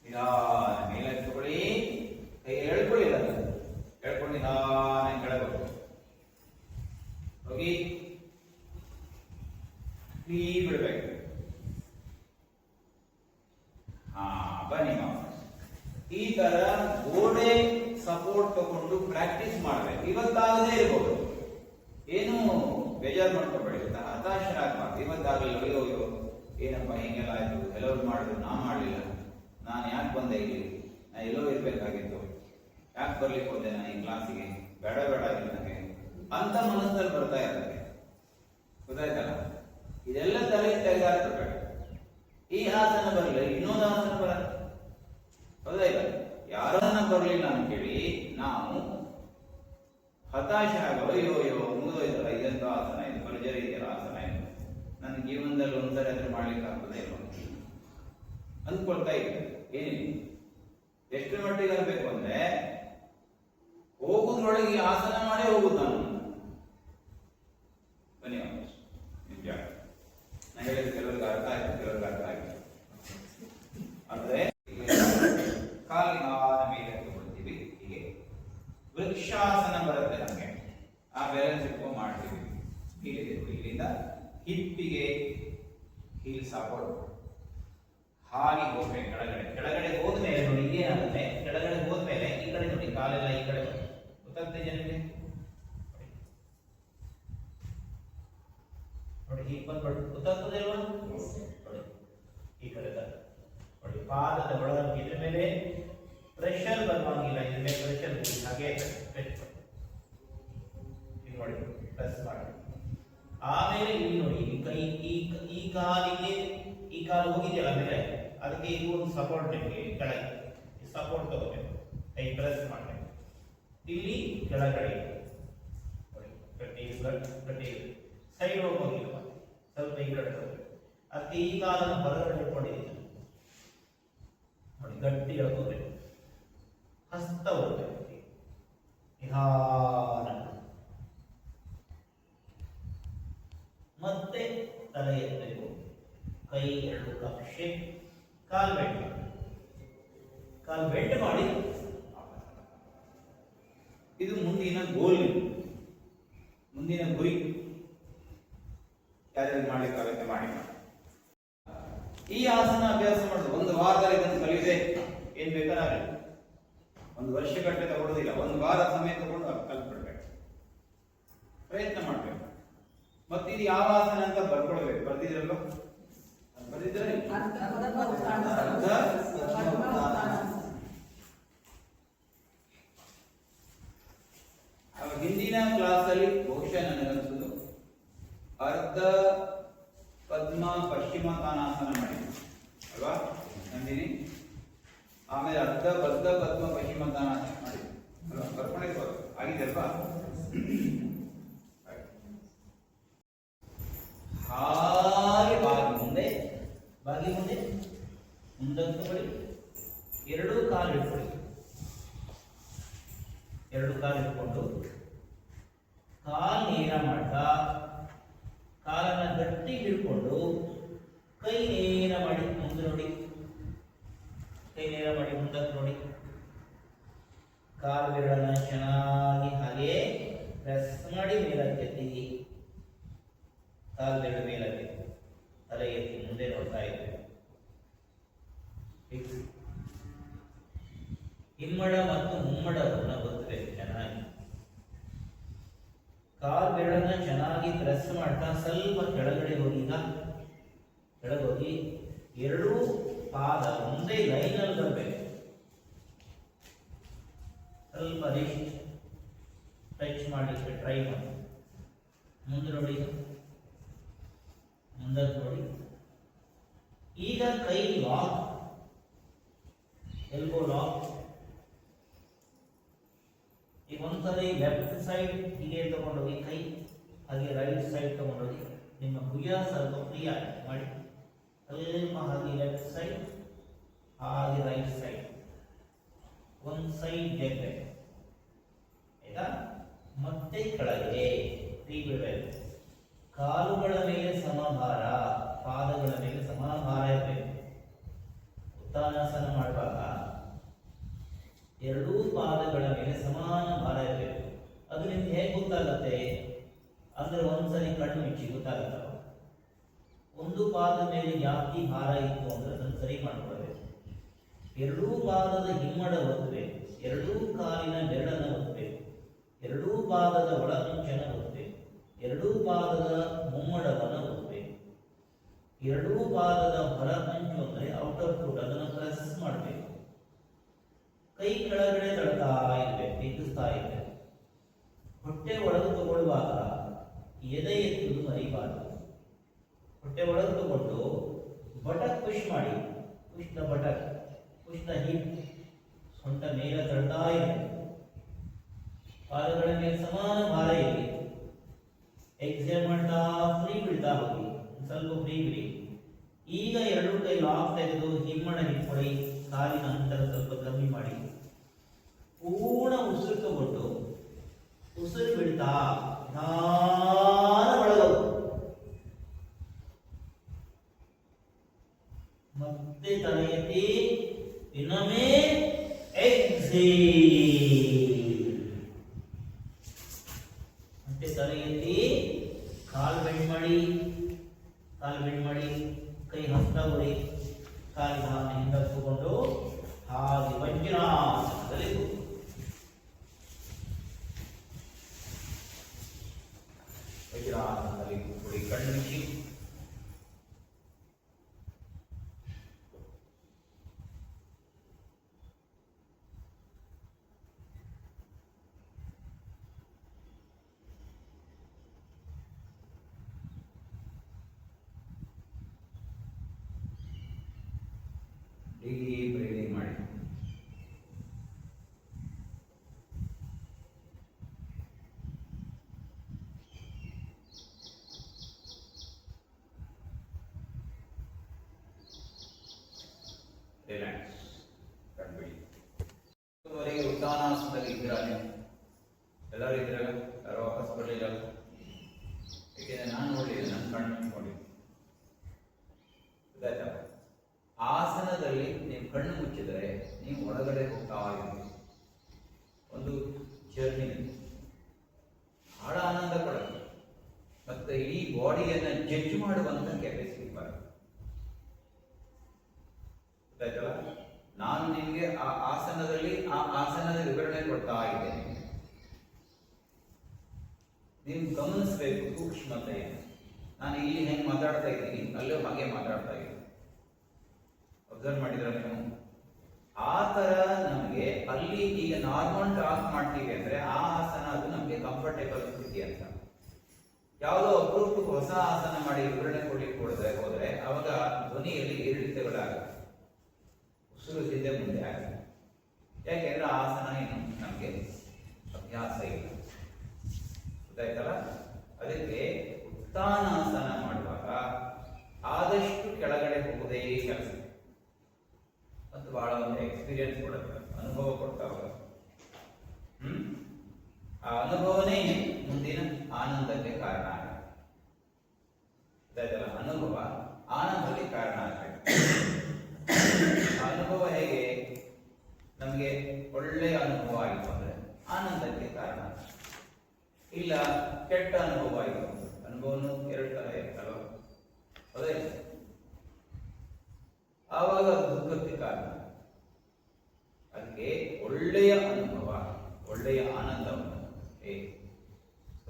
ನಿಧಾನ ಮೇಲೆ ತಗೊಳ್ಳಿ. ಕೈ ಹೇಳ್ಕೊಳ್ಳಿ, ಹೇಳ್ಕೊಂಡು ನಿಧಾನ ಕೆಳಗೆ ಹೋಗಿ ಫ್ರೀ ಬಿಡ್ಬೇಕು. ಬನ್ನಿ ವಾಪಸ್. ಈ ತರ ಗೋಡೆ ಸಪೋರ್ಟ್ ತಗೊಂಡು ಪ್ರಾಕ್ಟೀಸ್ ಮಾಡ್ಬೇಕು. ಇವತ್ತಾಗದೇ ಇರ್ಬೋದು, ಏನು ಬೇಜಾರು ಮಾಡ್ಕೊಬೇಡಿ, ಹತಾಶರಾಗಬಾರ್ದು. ಇವತ್ತಾಗಲಿಲ್ಲ, ಅಯ್ಯೋ ಏನಪ್ಪ ಹಿಂಗೆಲ್ಲ ಆಯ್ತು, ಕೆಲವ್ರು ಮಾಡಿದ್ರು, ನಾನು ಮಾಡಲಿಲ್ಲ, ನಾನು ಯಾಕೆ ಬಂದೆ ಇಲ್ಲಿ, ನಾನು ಎಲ್ಲೋ ಇರ್ಬೇಕಾಗಿತ್ತು, ಯಾಕೆ ಬರ್ಲಿಕ್ಕೆ ಹೋದೆ ನಾನು ಈ ಕ್ಲಾಸಿಗೆ, ಬೇಡ ಆಗಿಲ್ಲ ನನಗೆ ಅಂತ ಮನಸ್ಸಲ್ಲಿ ಬರ್ತಾ ಇರುತ್ತೆ. ಗೊತ್ತಾಯ್ತಲ್ಲ? ಇದೆಲ್ಲ ತಲೆ ತೆಗೆದಾಕ್ಬಿಡ್ಬೇಡ. ಈ ಆಸನ ಬರಲಿಲ್ಲ, ಇನ್ನೊಂದು ಆಸನ ಬರಲ್ಲ. ಹೌದಾ ಇಲ್ಲ? ಯಾರನ್ನ ಬರಲಿಲ್ಲ ಅಂತ ಕೇಳಿ ನಾವು ಹತಾಶರಾಗೋ, ಅಯ್ಯೋ ಮುಗಿದೋಯ್ತಲ್ಲ, ಇದಂತ ಆಸನ ಇದು, ಭರ್ಜರಿ ಇದೆಯಲ್ಲ ಆಸನ ಇದು, ನನ್ನ ಜೀವನದಲ್ಲಿ ಒಂದ್ಸರಿ ಅದ್ರ ಮಾಡ್ಲಿಕ್ಕೆ ಆಗ್ತದೆ ಇಲ್ಲ ಅಂದ್ಕೊಳ್ತಾ ಇದ್ದೆ. ಏನಿಲ್ಲ, ಎಷ್ಟು ಮಟ್ಟಿಗೆ ಅನ್ಬೇಕು ಅಂದ್ರೆ ಹೋಗುದ್ರೊಳಗೆ ಆಸನ ಮಾಡೇ ಹೋಗುದು ನಾನು. ಬನ್ನಿ ನಿಜ, ನಾನು ಹೇಳಿದ ಕೆಲವ್ರಿಗೆ ಅರ್ಥ ಆಯ್ತು, ಕೆಲವ್ರಿಗೆ ಅರ್ಥ ಆಯ್ತು. ಅಂದ್ರೆ ಕಾಲಿನ ಮೇಲೆ ತಗೊಳ್ತೀವಿ, ಹೀಗೆ ವೃಕ್ಷಾಸನ ಬರುತ್ತೆ ನಮಗೆ. ಆ ಬ್ಯಾಲೆನ್ಸ್ ಇಟ್ಕೊಂಡು ಮಾಡ್ತೀವಿ. ಹೀಗೆ ಇಲ್ಲಿಂದ ಹಿಪ್ಪಿಗೆ ಹೀಲ್ ಸಪೋರ್ಟ್ ಹಾಗೆ ಹೋಗ್ಬೇಕು. ಕೆಳಗಡೆ ಹೋದ್ಮೇಲೆ ನೋಡಿ ಏನಾಗುತ್ತೆ, ಕೆಳಗಡೆ ಹೋದ್ಮೇಲೆ ಈ ಕಡೆ ನೋಡಿ, ಕಾಲೆಲ್ಲ ಈ ಕಡೆ ಗೊತ್ತಾಗ್ತದೆ ಜನಕ್ಕೆ. ನೋಡಿ ಹೀಗೆ ಬಂದ್ಬಿಟ್ಟು ಗೊತ್ತಾಗ್ತದೆ ಅಲ್ವಾ? ನೋಡಿ ಈ ಕಡೆ ತಪ್ಪಾಗಿಲ್ಲ, ಇದ್ರ ಮೇಲೆ ಪ್ರೆಷರ್ ಹಾಗೆ ಪ್ರೆಸ್ ಮಾಡಿ, ಪ್ರೆಸ್ ಮಾಡಿ. ಆಮೇಲೆ ಇಲ್ಲಿ ನೋಡಿ, ಈ ಕೈ ಈ ಕಾಲಿಗೆ ಈ ಕಾಲು ಹೋಗಿದೆಯಲ್ಲ ಮೇಲೆ, ಅದಕ್ಕೆ ಇದು ಒಂದು ಸಪೋರ್ಟ್ ನಿಮಗೆ ಕೆಳಗೆ ಸಪೋರ್ಟ್ ತಗೋಬೇಕು, ಕೈ ಪ್ರೆಸ್ ಮಾಡಬೇಕು. ಇಲ್ಲಿ ಕೆಳಗಡೆ ನೋಡಿ, ಗಟ್ಟಿ ಸೈಡ್ ಹೋಗಿಲ್ಲ, ಸ್ವಲ್ಪ ಈ ಕಡೆ ತಗೋಬೇಕು. ಅದಕ್ಕೆ ಈ ಕಾಲನ್ನು ಹೊರಗಡೆ ಇಟ್ಕೊಂಡಿದ್ದೀನಿ ನೋಡಿ, ಗಟ್ಟಿ ಎಳ್ಕೋಬೇಕು, ಹಸ್ತ ಹೋಗ್ಬೇಕು ನಿಧಾನ. ಮತ್ತೆ ತಲೆ ಎತ್ತಬೇಕು, ಕೈ ಎರಡು ಕಪ್ ಶೇಪ್, ಕಾಲ್ ಬೆಂಡ್ ಮಾಡಿ, ಕಾಲ್ ಬೆಂಡ್ ಮಾಡಿ. ಇದು ಮುಂದಿನ ಗೋಲ್, ಮುಂದಿನ ಗುರಿ. ಯಾರ್ಯಾರು ಮಾಡ್ಲಿಕ್ಕಾಗುತ್ತೆ ಮಾಡಿ. ಈ ಆಸನ ಅಭ್ಯಾಸ ಮಾಡೋದು ಒಂದು ವಾರದಲ್ಲಿ ಇದನ್ನು ಕಲಿಯುವುದೇ ಏನ್ ಬೇಕಾದ್ರೆ, ಒಂದು ವರ್ಷ ಗಟ್ಟಲೆ ತಗೊಳ್ಳೋದಿಲ್ಲ, ಒಂದು ವಾರ ಸಮಯ ತಗೊಂಡು ಕಲ್ತ್ಬಿಡ್ಬೇಕು, ಪ್ರಯತ್ನ ಮಾಡ್ಬೇಕು. ಮತ್ತೆ ಇದು ಯಾವ ಆಸನ ಅಂತ ಬರ್ಕೊಳ್ಬೇಕು, ಬರ್ದಿದ್ರಲ್ವ? ಬರ್ದಿದ್ರೆ ಹಿಂದಿನ ಕ್ಲಾಸ್ ಅಲ್ಲಿ ಬಹುಶಃ ನನಗನ್ಸುದು ಅರ್ಧ ಪದ್ಮ ಪಶ್ಚಿಮ ತಾನಾಸನ ಮಾಡಿದ್ವಿ ಅಲ್ವಾ ನಂದಿನಿ? ಆಮೇಲೆ ಅರ್ಧ ಬದ್ಧ ಪದ್ಮ ಪಶ್ಚಿಮ ತಾನಾಸನ ಮಾಡಿದ್ವಿ ಅಲ್ವಾ? ಬರ್ಕೊಂಡಿರ್ಬೋದು, ಆಗಿದೆ ಅಲ್ವಾ? ಹಾಗೆ ಬಾಗಿ ಮುಂದೆ ಮುಂದಕ್ಕೆ ಬಳಿ, ಎರಡೂ ಕಾಲು ಇಟ್ಕೊಳ್ಳಿ, ಎರಡು ಕಾಲು ಇಟ್ಕೊಂಡು ಕಾಲು ನೇರ ಮಾಡ್ತಾ ಕಾಲನ್ನ ಗಟ್ಟಿ ಹಿಡ್ಕೊಂಡು ಕೈ ನೇರ ಮಾಡಿ ಮುಂದೆ ನೋಡಿ, ಕೈ ನೇರ ಮಾಡಿ ಮುಂದಕ್ಕೆ ನೋಡಿ. ಕಾಲು ಬೆರಳನ್ನ ಚೆನ್ನಾಗಿ ಹಾಗೆ ಪ್ರೆಸ್ ಮಾಡಿ ಮೇಲಕ್ಕೆ ಎತ್ತಿ, ಕಾಲು ಬೆರಳು ಮೇಲಕ್ಕೆ ತಲೆ ಎತ್ತಿ ಮುಂದೆ ನೋಡ್ತಾ ಇದ್ದೇವೆ. ಹಿಮ್ಮಡ ಮತ್ತು ಮುಮ್ಮಡವನ್ನು ಗೊತ್ತಬೇಕು ಚೆನ್ನಾಗಿ. ಕಾಲು ಬೆರಳನ್ನ ಚೆನ್ನಾಗಿ ಪ್ರೆಸ್ ಮಾಡ್ತಾ ಸ್ವಲ್ಪ ಕೆಳಗಡೆ ಹೋಗಿಗ, ಕೆಳಗೋಗಿ ಎರಡೂ ಪಾದ ಒಂದೇ ಲೈನಲ್ಲಿ ಬರಬೇಕು. ಸ್ವಲ್ಪ ಟಚ್ ಮಾಡಲಿಕ್ಕೆ ಟ್ರೈ ಮಾಡಿ. ಮುಂದೆ ನೋಡಿ, ಮುಂದಕ್ಕೆ ನೋಡಿ. ಈಗ ಕೈ ಲಾಕ್, ಎಲ್ಬೋ ಲಾಕ್. ಈಗ ಒಂದ್ಸರಿ ಲೆಫ್ಟ್ ಸೈಡ್ ಹೀಗೆ ತಗೊಂಡೋಗಿ ಕೈ, ಹಾಗೆ ರೈಟ್ ಸೈಡ್ ತಗೊಂಡೋಗಿ ನಿಮ್ಮ ಭುಜ ಸ್ವಲ್ಪ ಫ್ರೀ ಆಗಿ ಮಾಡಿ, ಸ್ವಲ್ಪ ಹಾಗೆ ಲೆಫ್ಟ್ ಸೈಡ್ ಹಾಗೆ ರೈಟ್ ಸೈಡ್, ಒಂದು ಸೈಡ್ ಗೆಲ್ಲಬೇಕು ಆಯ್ತಾ? ಮತ್ತೆ ಕೆಳಗೆ ಫ್ರೀ ಬಿಡಬೇಕು. ಕಾಲುಗಳ ಮೇಲೆ ಸಮಭಾರ, ಪಾದಗಳ ಮೇಲೆ ಸಮಭಾರ ಇರಬೇಕು. ಉತ್ತಾನಾಸನ ಮಾಡುವಾಗ ಎರಡೂ ಪಾದಗಳ ಮೇಲೆ ಸಮಾನ ಭಾರ ಇರಬೇಕು. ಅದು ನಿಮ್ಗೆ ಹೇಗೆ ಗೊತ್ತಾಗುತ್ತೆ ಅಂದ್ರೆ, ಒಂದ್ಸರಿ ಕಣ್ಣು ಮುಚ್ಚಿ ಗೊತ್ತಾಗುತ್ತಲ್ಲ, ಒಂದು ಪಾದದ ಮೇಲೆ ಜಾಸ್ತಿ ಭಾರ ಇತ್ತು ಅಂದ್ರೆ ಅದನ್ನು ಸರಿ ಮಾಡ್ಕೊಳ್ಬೇಕು. ಎರಡೂ ಪಾದದ ಹಿಮ್ಮಡ ಒತ್ತಬೇಕು, ಎರಡೂ ಕಾಲಿನ ಬೆರಳನ್ನು ಒತ್ತಬೇಕು, ಎರಡೂ ಪಾದದ ಒಳಮುಂಚನ ಒತ್ತಬೇಕು, ಎರಡೂ ಪಾದದ ಮುಮ್ಮಡವನ್ನು ಒತ್ತಬೇಕು, ಎರಡೂ ಪಾದದ ಹೊರಮಂಚು ಅಂದ್ರೆ ಔಟರ್ ಫುಟ್ ಅದನ್ನು ಪ್ರೆಸ್ ಮಾಡಬೇಕು. ಕೈ ಕೆಳಗಡೆ ತಳ್ತಾ ಇರಬೇಕು, ಎತ್ತಿಸ್ತಾ ಇರಬೇಕು. ಹೊಟ್ಟೆ ಒಳಗೆ ತಗೊಳ್ಳುವಾಗ ಎದೆ ಎತ್ತುವುದು ಮರಿಬಾರದು. ಹೊಟ್ಟೆ ಒಳಗೆ ತಗೊಂಡು ಬಟಕ್ ಪುಷ್ ಮಾಡಿ, push the buttock, push the hip, ಸೊಂಟ ಮೇಲೆ ತಳ್ತಾ ಇರಬೇಕು. ಪಾದಗಳ ಮೇಲೆ ಸಮಾನ ಭಾರ ಇರಲಿ. ಎಕ್ಸೇಲ್ ಮಾಡ್ತಾ ಫ್ರೀ ಬಿಡ್ತಾ ಹೋಗಿ, ಸ್ವಲ್ಪ ಫ್ರೀ ಬಿಡಿ. ಈಗ ಎರಡು ಕೈ ಲಾಕ್ ತೆಗೆದು ಹಿಮ್ಮಡ ಹಿಡ್ಕೊಳ್ಳಿ, ಕಾಲಿನ ಅಂತರ ಸ್ವಲ್ಪ ಕಮ್ಮಿ ಮಾಡಿ, ಪೂರ್ಣ ಉಸಿರು ತಗೊಂಡು ಉಸಿರು ಬಿಡ್ತಾ ಒಳಗೋದು. ಮತ್ತೆ ತಲೆ ಎತ್ತಿ ಇನ್ನೊಮ್ಮೆ ಮತ್ತೆ ತಲೆ ಎತ್ತಿ ಕಾಲು ಬೆಂಡ್ ಮಾಡಿ, ಕಾಲು ಬೆಂಡ್ ಮಾಡಿ, ಕೈ ಹಸ್ತ ಉರಿ, ಕಾಲಿನ ಹಿಂದೆ ತಗೊಂಡು ಹಾಗೆ ವಜ್ರಾಸನದಲ್ಲಿ ವಜ್ರಾಸನದಲ್ಲಿ ಕೂಡಿ ಕಣ್ಣು ಮುಚ್ಚಿ. ರಿಲ್ಯಾಕ್ಸ್, ಕಣ್ಬಿಡಿ. ಇವತ್ತುವರೆಗೆ ಉತ್ಥಾನಾಸನದಲ್ಲಿ ಇದ್ದೀರಾ ನೀವು? ಎಲ್ಲರೂ ಇದ್ದೀರಲ್ಲ? ಯಾರೋ ವಾಪಸ್ ಬರಲಿಲ್ಲ? ಯಾಕೆಂದರೆ ನಾನು ನೋಡಲಿಲ್ಲ, ನನ್ನ ಕಣ್ಣು ಮುಚ್ಚಿಕೊಂಡಿದ್ದೆ. ಗೊತ್ತಾಯ್ತಾ? ಆಸನದಲ್ಲಿ ನೀವು ಕಣ್ಣು ಮುಚ್ಚಿದರೆ ನೀವು ಒಳಗಡೆ ಹೋಗ್ತಾ ಇದ್ದೀರಿ. ಒಂದು ಜರ್ನಿ, ಬಹಳ ಆನಂದ ಪಡುತ್ತೆ. ಮತ್ತೆ ಇಡೀ ಬಾಡಿಯನ್ನು ಜಡ್ಜ್ ಮಾಡುವಂತ ಕೆಪಾಸಿಟಿ ಬರುತ್ತೆ. ಗೊತ್ತಾಯ್ತಲ್ಲ? ನಾನು ನಿಮಗೆ ಆ ಆಸನದಲ್ಲಿ ಆ ಆಸನದ ವಿವರಣೆ ಕೊಡ್ತಾ ಇದ್ದೇನೆ. ನೀವು ಗಮನಿಸಬೇಕು ಸೂಕ್ಷ್ಮತೆಯನ್ನು. ನಾನು ಇಲ್ಲಿ ಹೆಂಗೆ ಮಾತಾಡ್ತಾ ಇದ್ದೀನಿ, ಅಲ್ಲೂ ಹಾಗೆ ಮಾತಾಡ್ತಾ ಇದ್ದೀನಿ. ಅಬ್ಸರ್ವ್ ಮಾಡಿದ್ರೆ ನೀವು? ಆ ತರ ನಮಗೆ ಅಲ್ಲಿ ಈಗ ನಾರ್ಮಲ್ ಟಾಕ್ ಮಾಡ್ತೀವಿ ಅಂದ್ರೆ ಆ ಆಸನ ಅದು ನಮಗೆ ಕಂಫರ್ಟೇಬಲ್ ಸ್ಥಿತಿ ಅಂತ. ಯಾವುದೋ ಅಪರೂಪಕ್ಕೆ ಹೊಸ ಆಸನ ಮಾಡಿ ವಿವರಣೆ ಕೊಡ್ಲಿಕ್ಕೆ ಹೋದ್ರೆ ಅವಾಗ ಧ್ವನಿಯಲ್ಲಿ ಏರಿಳಿತಗಳಾಗುತ್ತೆ, ಉಸಿರು ಹಿಂದೆ ಮುಂದೆ ಆಗುತ್ತೆ. ಯಾಕೆಂದ್ರೆ ಆಸನ ಏನು ನಮಗೆ ಅಭ್ಯಾಸ ಇಲ್ಲ. ಗೊತ್ತಾಯ್ತಲ್ಲ? ಅದಕ್ಕೆ ಉತ್ಥಾನಾಸನ ಮಾಡುವಾಗ ಆದಷ್ಟು ಕೆಳಗಡೆ ಹೋಗುವುದೇ ಕೆಲಸ. ಮತ್ತು ಬಹಳ ಒಂದು ಎಕ್ಸ್ಪೀರಿಯನ್ಸ್ ಕೊಡುತ್ತೆ, ಅನುಭವ ಕೊಡ್ತಾ ಹೋಗುತ್ತೆ. ಆ ಅನುಭವನೇ ಮುಂದಿನ ಆನಂದಕ್ಕೆ ಕಾರಣ ಆಗುತ್ತೆ. ಗೊತ್ತಾಯ್ತಲ್ಲ? ಅನುಭವ ಆನಂದಕ್ಕೆ ಕಾರಣ ಆಗಬೇಕು. ಆ ಅನುಭವ ಹೇಗೆ? ನಮಗೆ ಒಳ್ಳೆಯ ಅನುಭವ ಆಯಿತು ಅಂದ್ರೆ ಆನಂದಕ್ಕೆ ಕಾರಣ. ಇಲ್ಲ ಕೆಟ್ಟ ಅನುಭವ ಆಯಿತು, ಅನುಭವನು ಎರಡು ತರ ಇರ್ತಲ್ವ? ಅದೇ ಆವಾಗ ದುಃಖಕ್ಕೆ ಕಾರಣ. ಅದಕ್ಕೆ ಒಳ್ಳೆಯ ಅನುಭವ, ಒಳ್ಳೆಯ ಆನಂದವನ್ನು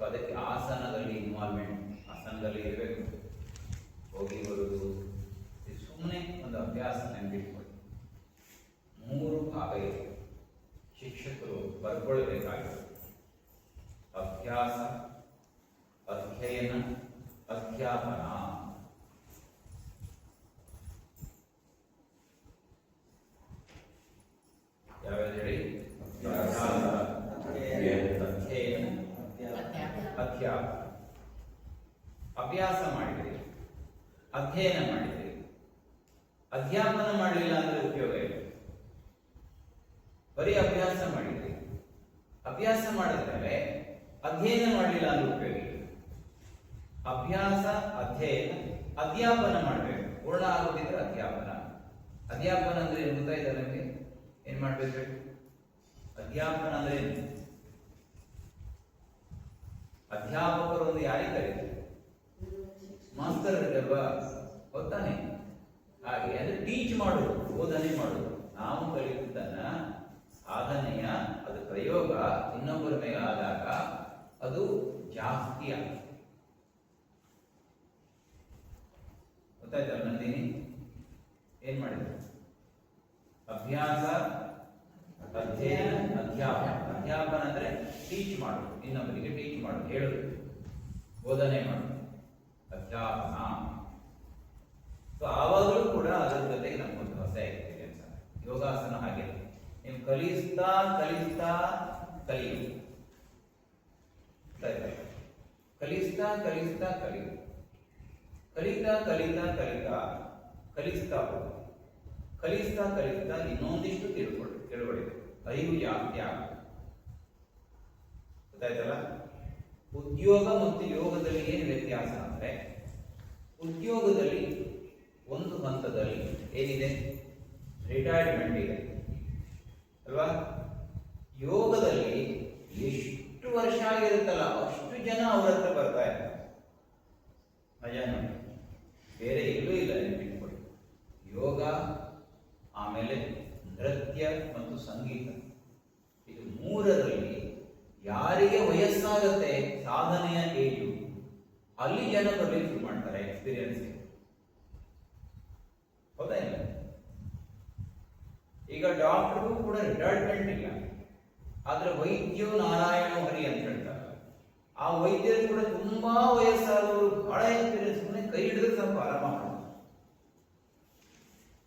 ಅದಕ್ಕೆ ಆಸನದಲ್ಲಿ ಇನ್ವಾಲ್ವ್ಮೆಂಟ್, ಆಸನದಲ್ಲಿ ಇರಬೇಕು. ಹೋಗಿ ಬರುವುದು ಸುಮ್ಮನೆ ಒಂದು ಅಭ್ಯಾಸ ನೆನಪಿಟ್ಕೊಳ್ಳಿ. 3 ಭಾಗ ಇದೆ, ಶಿಕ್ಷಕರು ಬರ್ಕೊಳ್ಬೇಕಾಗಿದೆ. ಅಭ್ಯಾಸ, ಅಧ್ಯಯನ, ಅಧ್ಯಾಪನ. ಯಾವ್ಯಾವ ಹೇಳಿ? ಅಧ್ಯಯನ, ಅಧ್ಯಾಪನ. ಅಭ್ಯಾಸ ಮಾಡಿದ್ರಿ, ಅಧ್ಯಯನ ಮಾಡಿದ್ರಿ, ಅಧ್ಯಾಪನ ಮಾಡಲಿಲ್ಲ ಅಂದ್ರೆ ಉಪಯೋಗ ಇಲ್ಲ. ಬರೀ ಅಭ್ಯಾಸ ಮಾಡಿದ್ರಿ, ಅಭ್ಯಾಸ ಮಾಡಿದ್ಮೇಲೆ ಅಧ್ಯಯನ ಮಾಡಲಿಲ್ಲ ಅಂದ್ರೆ ಉಪಯೋಗ ಇಲ್ಲ. ಅಭ್ಯಾಸ, ಅಧ್ಯಯನ, ಅಧ್ಯಾಪನ ಮಾಡಬೇಕು. ಪೂರ್ಣ ಆಗೋದಿದ್ರೆ ಅಧ್ಯಾಪನ. ಅಧ್ಯಾಪನ ಅಂದ್ರೆ ಏನು ಗೊತ್ತಾಯ್ತಾ ನಮಗೆ? ಏನ್ ಮಾಡ್ಬೇಕು? ಅಧ್ಯಾಪನ ಅಂದ್ರೆ ಏನು? ಅಧ್ಯಾಪಕರು ಒಂದು ಯಾರಿಗೆ ಕರೀತಾರೆ? ಮಾಸ್ತರ್ ಅಲ್ವಾ? ಗೊತ್ತಾನೆ? ಹಾಗೆ ಅಂದ್ರೆ ಟೀಚ್ ಮಾಡುದು, ಬೋಧನೆ ಮಾಡುದು. ನಾವು ಕಲಿಯುವುದನ್ನ ಸಾಧನೆಯ ಅದು ಪ್ರಯೋಗ ಇನ್ನೊಬ್ಬರ ಮೇಲೆ ಆದಾಗ ಅದು ಜಾಸ್ತಿ ಆಗ್ತದೆ. ಗೊತ್ತಾಯ್ತಲ್ಲ ನಂದಿನಿ? ಏನ್ ಮಾಡಿದ್ರು? ಅಭ್ಯಾಸ, ಅಧ್ಯಯನ, ಅಧ್ಯಾಪನ. ಅಧ್ಯಾಪನ ಅಂದ್ರೆ ಟೀಚ್ ಮಾಡುದು, ಇನ್ನೊಬ್ಬರಿಗೆ ಟೀಚ್ ಮಾಡುದು, ಹೇಳುದು, ಬೋಧನೆ ಮಾಡುದು. ಅಧ್ಯಾಪನ. ಆವಾಗಲೂ ಕೂಡ ಅದರ ಜೊತೆಗೆ ನಮ್ಗೊಂದು ಹೊಸ ಎಕ್ಸ್ಪೀರಿಯನ್ಸ್. ಯೋಗಾಸನ ಹಾಗೆ ನೀವು ಕಲಿಸ್ತಾ ಕಲಿಸ್ತಾ ಕಲಿಯುವುದು, ಕಲಿಸ್ತಾ ಕಲಿಸ್ತಾ ಕಲಿಯುವುದು, ಕಲಿತಾ ಕಲಿತಾ ಕಲಿತಾ ಕಲಿಸ್ತಾ ಹೋಗುದು, ಕಲಿಸ್ತಾ ಕಲಿಸ್ತಾ ಇನ್ನೊಂದಿಷ್ಟು ತಿಳುವಳಿಕೆ, ಅರಿವು ಜಾಸ್ತಿ ಆಗುತ್ತೆ. ಗೊತ್ತಾಯ್ತಲ್ಲ? ಉದ್ಯೋಗ ಮತ್ತು ಯೋಗದಲ್ಲಿ ಏನು ವ್ಯತ್ಯಾಸ ಅಂದ್ರೆ, ಉದ್ಯೋಗದಲ್ಲಿ ಒಂದು ಹಂತದಲ್ಲಿ ಏನಿದೆ? ರಿಟೈರ್ಮೆಂಟ್ ಇದೆ ಅಲ್ವಾ? ಯೋಗದಲ್ಲಿ ಎಷ್ಟು ವರ್ಷ ಆಗಿರುತ್ತಲ್ಲ ಅಷ್ಟು ಜನ ಅವ್ರ ಹತ್ರ ಬರ್ತಾ ಇರ್ತಾರೆ. ಮಜಾ ನೋಡಿ, ಬೇರೆ ಎಲ್ಲೂ ಇಲ್ಲ. ನೆನಪಿಟ್ಕೊಳ್ಳಿ, ಯೋಗ, ಆಮೇಲೆ ನೃತ್ಯ ಮತ್ತು ಸಂಗೀತ, ಇದು 3ರಲ್ಲಿ ಯಾರಿಗೆ ವಯಸ್ಸಾಗತ್ತೆ, ಸಾಧನೆಯ ಏಜು, ಅಲ್ಲಿ ಜನ ಬರಲಿಕ್ಕೆ ಶುರು ಮಾಡ್ತಾರೆ ಎಕ್ಸ್ಪೀರಿಯನ್ಸ್. ಹೌದಾ ಇಲ್ಲ? ಈಗ ಡಾಕ್ಟರ್ಗೂ ಕೂಡ ರಿಟೈರ್ಮೆಂಟ್ ಇಲ್ಲ, ಆದ್ರೆ ವೈದ್ಯೋ ನಾರಾಯಣ ಹರಿ ಅಂತ ಹೇಳ್ತಾರೆ. ಆ ವೈದ್ಯರು ಕೂಡ ತುಂಬಾ ವಯಸ್ಸಾದವರು, ಬಹಳ ಎಕ್ಸ್ಪೀರಿಯನ್ಸ್, ಕೈ ಹಿಡಿದ್ರೆ ಸ್ವಲ್ಪ ಆರಾಮ ಮಾಡೋದು.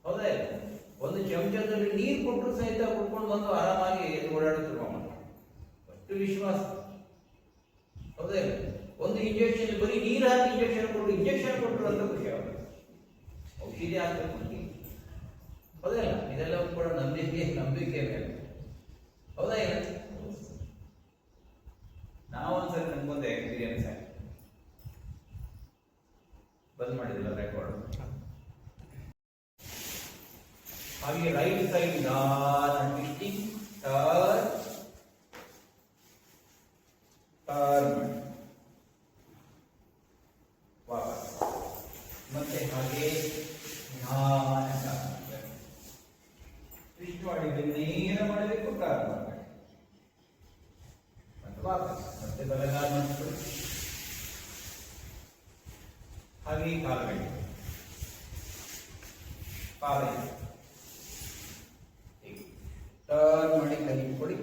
ಹೌದಾ ಇಲ್ಲ? ಒಂದು ಚಮಚದಲ್ಲಿ ನೀರು ಕೊಟ್ಟರು ಸಹಿತ ಕುಟ್ಕೊಂಡು ಬಂದು ಆರಾಮಾಗಿ ಓಡಾಡೋದು ಶುರು ಮಾಡ್ತಾರೆ, ಅಷ್ಟು ವಿಶ್ವಾಸ. ಹೌದಾ ಇಲ್ಲ? ಒಂದು ಇಂಜೆಕ್ಷನ್, ಬರೀ ನೀರು ಹಾಕಿ ಇಂಜೆಕ್ಷನ್ ಕೊಟ್ಟರು ಅಂತ ಖುಷಿ ಆಗುತ್ತೆ. ಔಷಧಿ ಹಾಕಬೇಕು. ಹೌದಾ ಇಲ್ಲ? ಇದೆಲ್ಲವೂ ಕೂಡ ನಂಬಿಕೆ ಮೇಲೆ. ಹೌದಾ ಇಲ್ಲ? ನಾವೊಂದ್ಸರಿ ನಮ್ಗೊಂದು ಎಕ್ಸ್ಪೀರಿಯನ್ಸ್ ಆಯ್ತು. ಬಂದ್ ಮಾಡಿದಿಲ್ಲ ರೆಕಾರ್ಡ್. ಹಾಗೆ ರೈಟ್ ಸೈಡ್ ಟ್ವಿಸ್ಟಿಂಗ್ ಟರ್ನ್ ಮಾಡಿ ವಾಪಸ್ ಮತ್ತೆ ಹಾಗೆ ಟ್ವಿಸ್ಟ್ ಮಾಡಿ ನೇರ ಮಾಡಬೇಕು, ಟರ್ನ್ ಮಾಡಬೇಕು ಮತ್ತೆ ವಾಪಸ್ ಮತ್ತೆ ಬಲಗಾಲ ಮಾಡಿಸ್ಕೊಳ್ಳಿ. ಹಾಗೆ ಕಾಲುಗಳು ಟರ್ನ್ ಮಾಡಿ ಕೈ ಕೊಡಿ,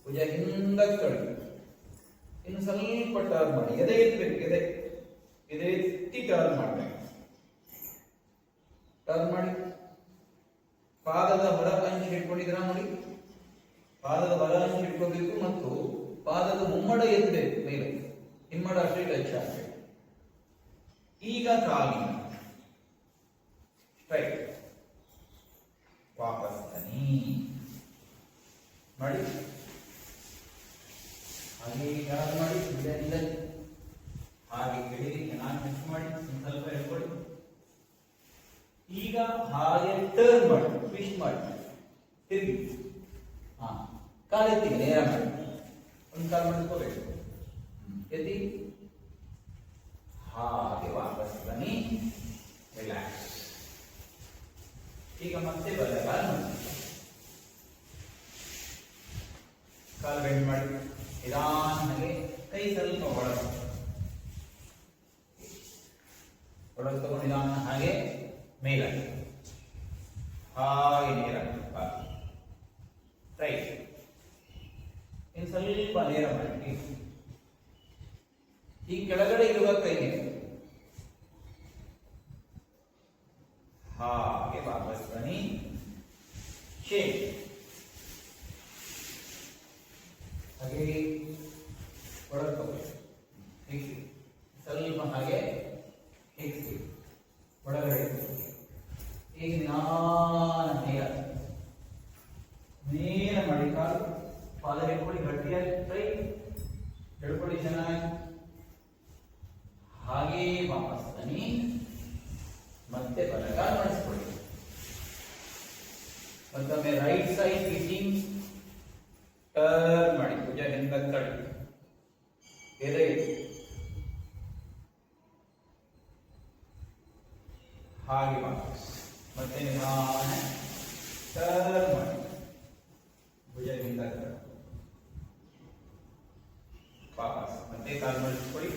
ಭುಜ ಹಿಂದಕ್ಕೆ ತೊಳಿ. ಇನ್ನು ಸ್ವಲ್ಪ ಟರ್ನ್ ಮಾಡಿ, ಎದೆ ಎತ್ತಬೇಕು, ಎದೆ ಎತ್ತಿ ಟರ್ನ್ ಮಾಡಬೇಕು. ಟರ್ನ್ ಮಾಡಿ ಪಾದದ ಹೊರ ಅಂಚು ಇಟ್ಕೊಂಡಿದ್ದೀರಾ ನೋಡಿ, ಪಾದದ ಹೊರ ಅಂಚು ಇಟ್ಕೋಬೇಕು ಮತ್ತು ಪಾದದ ಮುಮ್ಮಡ ಎತ್ತಬೇಕು ಮೇಲೆ, ಹಿಮ್ಮಡ ಅಷ್ಟೇ ಟಚ್ ಆಗಬೇಕು. ಈಗ ಕಾಲಿನ ಸ್ಟ್ರೈಟ್ ವಾಪಸ್ ತನ್ನಿ ಮಾಡಿ, ಹಾಗೆ ಯಾರು ಮಾಡಿ ಇಲ್ಲ ಹಾಗೆ ಹಿಡಿದು ಚೆನ್ನಾಗಿ ಮಿಕ್ಸ್ ಮಾಡಿ ಸ್ವಲ್ಪ ಹೇಳ್ಕೊಳ್ಳಿ. ಈಗ ಹಾಗೆ ಟರ್ನ್ ಮಾಡಿ, ಟ್ವಿಸ್ಟ್ ಮಾಡಿ, ತಿರುಗಿ ಕಾಲೆತ್ತಿ ನೇರ ಮಾಡಿ, ಒಂದು ಕಾಲು ಮಾಡಿಸ್ಕೋಬೇಕು, ಎತ್ತಿ ಹಾಗೆ ವಾಪಸ್ ಬನ್ನಿ, ರಿಲ್ಯಾಕ್ಸ್. ಈಗ ಮತ್ತೆ ಬಲಗಾಲ ಕಾಲು ಬೆಂಡ್ ಮಾಡಿ ನಿಧಾನವಾಗಿ ಕೈ ಸ್ವಲ್ಪ ಒಳಗೆ ತಗೊಂಡು ನಿಧಾನ ಹಾಗೆ ಮೇಲೆ ಹಾಗೆ ನೇರ ರೈಟ್. ಇನ್ನು ಸ್ವಲ್ಪ ನೇರ ಮಾಡಿ, ಈ ಕೆಳಗಡೆ ಇರುವ ಕೈ ಹಾಗೆ ವಾಪಸ್ ಬನ್ನಿ, ಶೇಪ್ ಹಾಗೆ ಒಳಗೆ ತಗೊಳ್ಳಿ, ಸ್ವಲ್ಪ ಹಾಗೆ ಹಿಗ್ಸಿ ಒಳಗಡೆ. ಈಗ ನೇರ ಮಾಡಿ ಕಾಲು ಪಾದ ಹಿಡ್ಕೊಳ್ಳಿ, ಗಟ್ಟಿಯಾಗಿ ಸ್ಟ್ರೈಟ್ ಹಿಡ್ಕೊಳ್ಳಿ ಚೆನ್ನಾಗಿ, ಹಾಗೆ ವಾಪಸ್ ಬನ್ನಿ, ಮತ್ತೆ ಬಲಗಾಲ ಮಾಡಿಸ್ಕೊಳ್ಳಿ. ಮತ್ತೊಮ್ಮೆ ರೈಟ್ ಸೈಡ್ ಫಿಟ್ಟಿಂಗ್ ಟರ್ನ್ ಮಾಡಿ, ಭುಜ ಹಿಂದಕ್ಕೆ ತಳ್ಳಿ, ಎದೆ ಹಾಗೆ ವಾಪಸ್ ಮತ್ತೆ ನಿಧಾನ ಟರ್ನ್ ಮಾಡಿ, ಭುಜ ಹಿಂದಕ್ಕೆ ತಳ್ಳಿ, ವಾಪಸ್ ಮತ್ತೆ ಕಾಲು ಮಾಡಿಸ್ಕೊಳ್ಳಿ,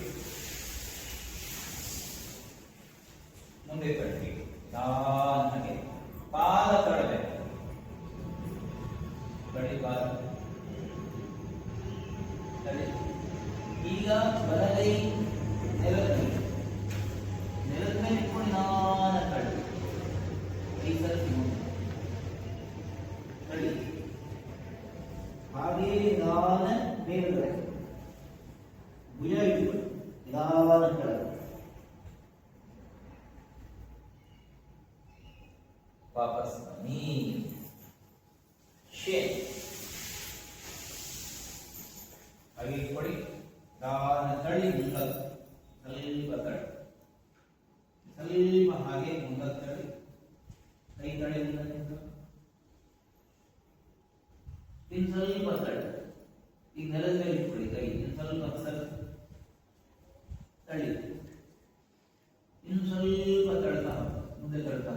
ಮುಂದೆ ತಳ್ಳಿ, ನಿಧಾನಕ್ಕೆ ಪಾದ ತಳ್ಳಬೇಕು, ತಳ್ಳಿ ಪಾದ ತಳ್ಳಿ. ಈಗ ಬಲಗೈ ನೆಲದ ಮೇಲೆ ಇಟ್ಕೊಂಡು ನಿಧಾನ ತಳ್ಳಿ, ಕೈ ಸರಿಸಿ ತಳ್ಳಿ, ಹಾಗೆ ನಿಧಾನ ಮೇಲುಗಡೆ ಭುಜ ಇಟ್ಕೊಳ್ಳಿ, ನಿಧಾನ ಕೆಳಗೆ ವಾಪಸ್ ಬನ್ನಿ, ಶೇಪ್ ಹಾಗೆ ಇಟ್ಕೊಳ್ಳಿ, ನಿಧಾನ ತಳ್ಳಿ ಮುಂದಕ್ಕೆ ಸ್ವಲ್ಪ ತಳ್ಳಿ, ಸ್ವಲ್ಪ ಹಾಗೆ ಮುಂದಕ್ಕೆ ತಳ್ಳಿ, ಕೈ ತಳ್ಳಿ ಮುಂದಕ್ಕೆ, ಇನ್ನು ಸ್ವಲ್ಪ ತಳ್ಳಿ. ಈಗ ನೆಲದ ಮೇಲೆ ಇಟ್ಕೊಳ್ಳಿ ಕೈ, ಇನ್ನು ಸ್ವಲ್ಪ ತಳ್ಳಿ, ಇನ್ನು ಸ್ವಲ್ಪ ತಳ್ತಾ ಮುಂದೆ ತಳ್ತಾ,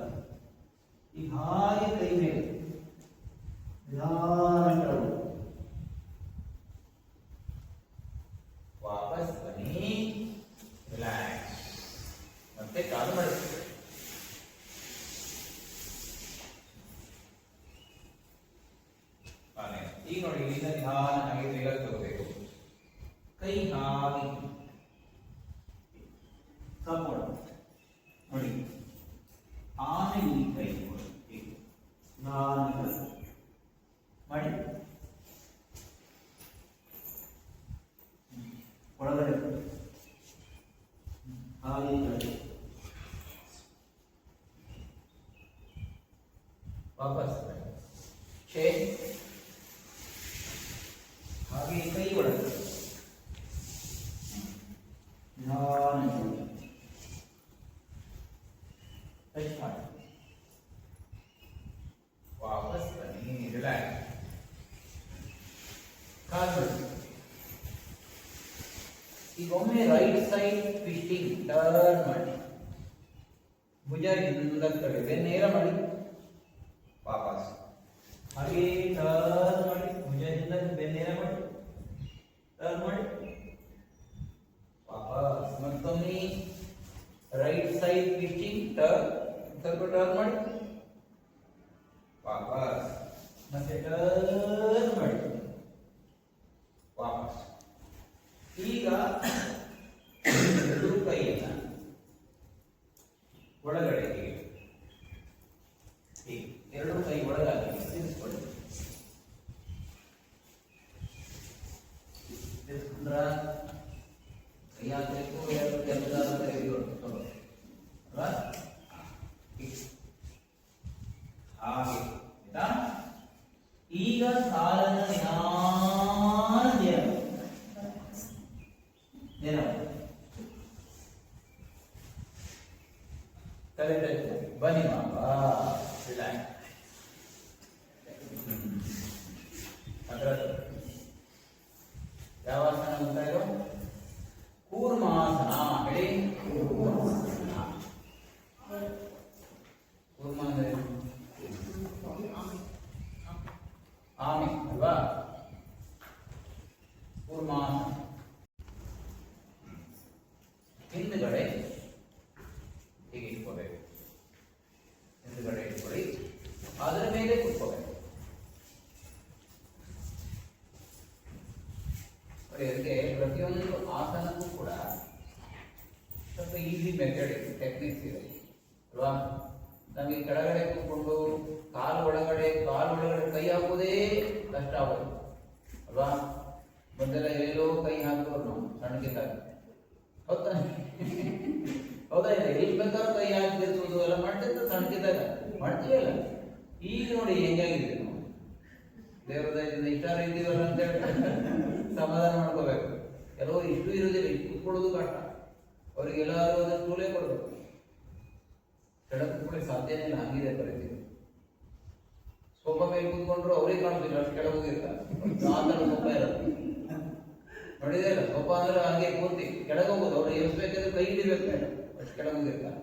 ಈಗ ಹಾಗೆ ಕೈ ಮೇಲೆ ನಿಧಾನ ವಾಪಸ್ ಬನ್ನಿ, ರಿಲ್ಯಾಕ್ಸ್ ಮತ್ತೆ ಕಾಲು ಮಾಡಿಸ್ತೀವಿ. ಈಗ ನೋಡಿ, ಇಲ್ಲಿಂದ ನಿಧಾನ ಹಾಗೆ ಮೇಲಕ್ಕೆ ತಗೋಬೇಕು, ಕೈ ಹಾಗೆ ಸಪೋರ್ಟ್ ನೋಡಿ, ಆಮೇಲೆ ಈ ಕೈ ನಾನು ಮಾಡಿ ಒಳಗಡೆ ಹಾಗೆ ವಾಪಸ್ ಟಚ್ ಮಾಡಿ, ವಾಪಸ್ ಬನ್ನಿ, ರಿಲ್ಯಾಕ್ಸ್. ಕಾಲು ಈಗ ಒಮ್ಮೆ ರೈಟ್ ಸೈಡ್ ಟ್ವಿಸ್ಟಿಂಗ್ ಟರ್ನ್ ಮಾಡಿ, ಭುಜ ಹಿಂದಕ್ಕೆ ನೇರ ಮಾಡಿ, ವಾಪಸ್ ಹಾಗೆ ಟರ್ನ್ ಮಾಡಿ, ಭುಜ ಹಿಂದಕ್ಕೆ ಬೆನ್ನೇರ ಮಾಡಿ, ಟರ್ನ್ ಮಾಡಿ, ವಾಪಸ್ ಮತ್ತೊಮ್ಮೆ ರೈಟ್ ಸೈಡ್ ಟ್ವಿಸ್ಟಿಂಗ್ ಟರ್ನ್, ಸ್ವಲ್ಪ ಟರ್ನ್ ಮಾಡಿ, ವಾಪಸ್ ಮತ್ತೆ ಟರ್ನ್ ಮಾಡಿ, ವಾಪಸ್. ಈಗ ಎರಡೂ ಕೈಯನ್ನ ಒಳಗಡೆ ಹೀಗೆ ಎರಡೂ ಕೈ ಒಳಗಾಗಿ ತಿರ್ಸ್ಕೊಳ್ಳಿ. ತಿರ್ಸ್ಕೊಂಡ್ರ ಕೈ ಹಾಕಬೇಕು, ಎರಡು ಕೆಲಸ ತೆಗೆದುಕೊಂಡು ಅಲ್ವಾ? ಹಾಗೆ ಆಯ್ತಾ? ಈಗ ಕಾಲನ್ನು ನಿಧಾನ ನೇರ ತಲೆ ಬನ್ನಿ ಮಾವ, ರಿಲ್ಯಾಕ್ಸ್. ಅದರ ಯಾವ ಆಸನ ಅಂತ ಇದು? ಕೂರ್ಮಾಸನ. ಹೇಳಿ, ಕೂರ್ಮಾಸನ. ಕೂರ್ಮಾಸನ ಆಮೆ ಅಲ್ವಾ? ಕೂರ್ಮಾಸನ. ಹಿಂದುಗಡೆ ಹೀಗೆ ಇಟ್ಕೋಬೇಕು, ಹಿಂದುಗಡೆ ಇಟ್ಕೊಳ್ಳಿ, ಅದರ ಮೇಲೆ ಕುತ್ಕೋಬೇಕು. ಅದಕ್ಕೆ ಪ್ರತಿಯೊಂದು ಆಸನಕ್ಕೂ ಕೂಡ ಸ್ವಲ್ಪ ಈಸಿ ಮೆಥಡ್ ಇದೆ, ಟೆಕ್ನಿಕ್ಸ್ ಇದೆ ಅಲ್ವಾ? ನಮಗೆ ಕೆಳಗಡೆ ಕೂತ್ಕೊಂಡು ಕಾಲು ಒಳಗಡೆ ಕೈ ಹಾಕೋದೇ ಕಷ್ಟ ಆಗೋದು ಅಲ್ವಾ? ಮೊದಲೆಲ್ಲ ಎಲ್ಲೋ ಕೈ ಹಾಕೋರು ನಾವು ಸಣ್ಣಗಿದ್ದಾಗ, ಹೌದಾ? ಹೌದಾ? ಇಲ್ಲ ಎಲ್ಲಿ ಬೇಕಾದ್ರೂ ಕೈ ಹಾಕಿರ್ಸೋದು ಎಲ್ಲ ಮಾಡ್ತಿರ್ತಾರೆ ಸಣ್ಣಗಿದ್ದಾಗ, ಮಾಡ್ತೀವಲ್ಲ. ಈಗ ನೋಡಿ ಹೆಂಗಾಗಿದೆ ನಾವು, ದೇವರ ದಯದಿಂದ ಇಷ್ಟಾರ ಇದ್ದೀವಲ್ಲ ಅಂತ ಹೇಳಿ ಸಮಾಧಾನ ಮಾಡ್ಕೋಬೇಕು. ಕೆಲವರು ಇಷ್ಟು ಇರೋದಿಲ್ಲ, ಇಷ್ಟು ಕೂತ್ಕೊಳ್ಳೋದು ಕಷ್ಟ, ಅವರಿಗೆಲ್ಲರೂ ಅದನ್ನು ಟೂಲೇ ಕೊಡಬೇಕು. ಕೆಳಗೆ ಕೂತ್ಕೊಳ್ಳಿ ಸಾಧ್ಯನೇ ಇಲ್ಲ, ಹಂಗಿದೆ ಪರಿಸ್ಥಿತಿ. ಸೋಫಾ ಮೇಲೆ ಕೂತ್ಕೊಂಡ್ರು ಅವ್ರಿಗೆ ಕಾಣೋದಿಲ್ಲ, ಅಷ್ಟು ಕೆಳಗೆ ಹೋಗಿರ್ತಾರೆ. ಆ ಥರ ಸೋಫಾ ಇರೋದು ನೋಡಿದೇ ಇಲ್ಲ. ಸೋಫಾ ಅಂದ್ರೆ ಹಾಗೆ ಕೂತಿ ಕೆಳಗೆ ಹೋಗೋದು, ಅವ್ರು ಎಬ್ಸ್ಬೇಕಾದ್ರೆ ಕೈ ಹಿಡಿಬೇಕು ಮೇಲೆ, ಅಷ್ಟು ಕೆಳಗೆ ಹೋಗಿರ್ತಾರೆ.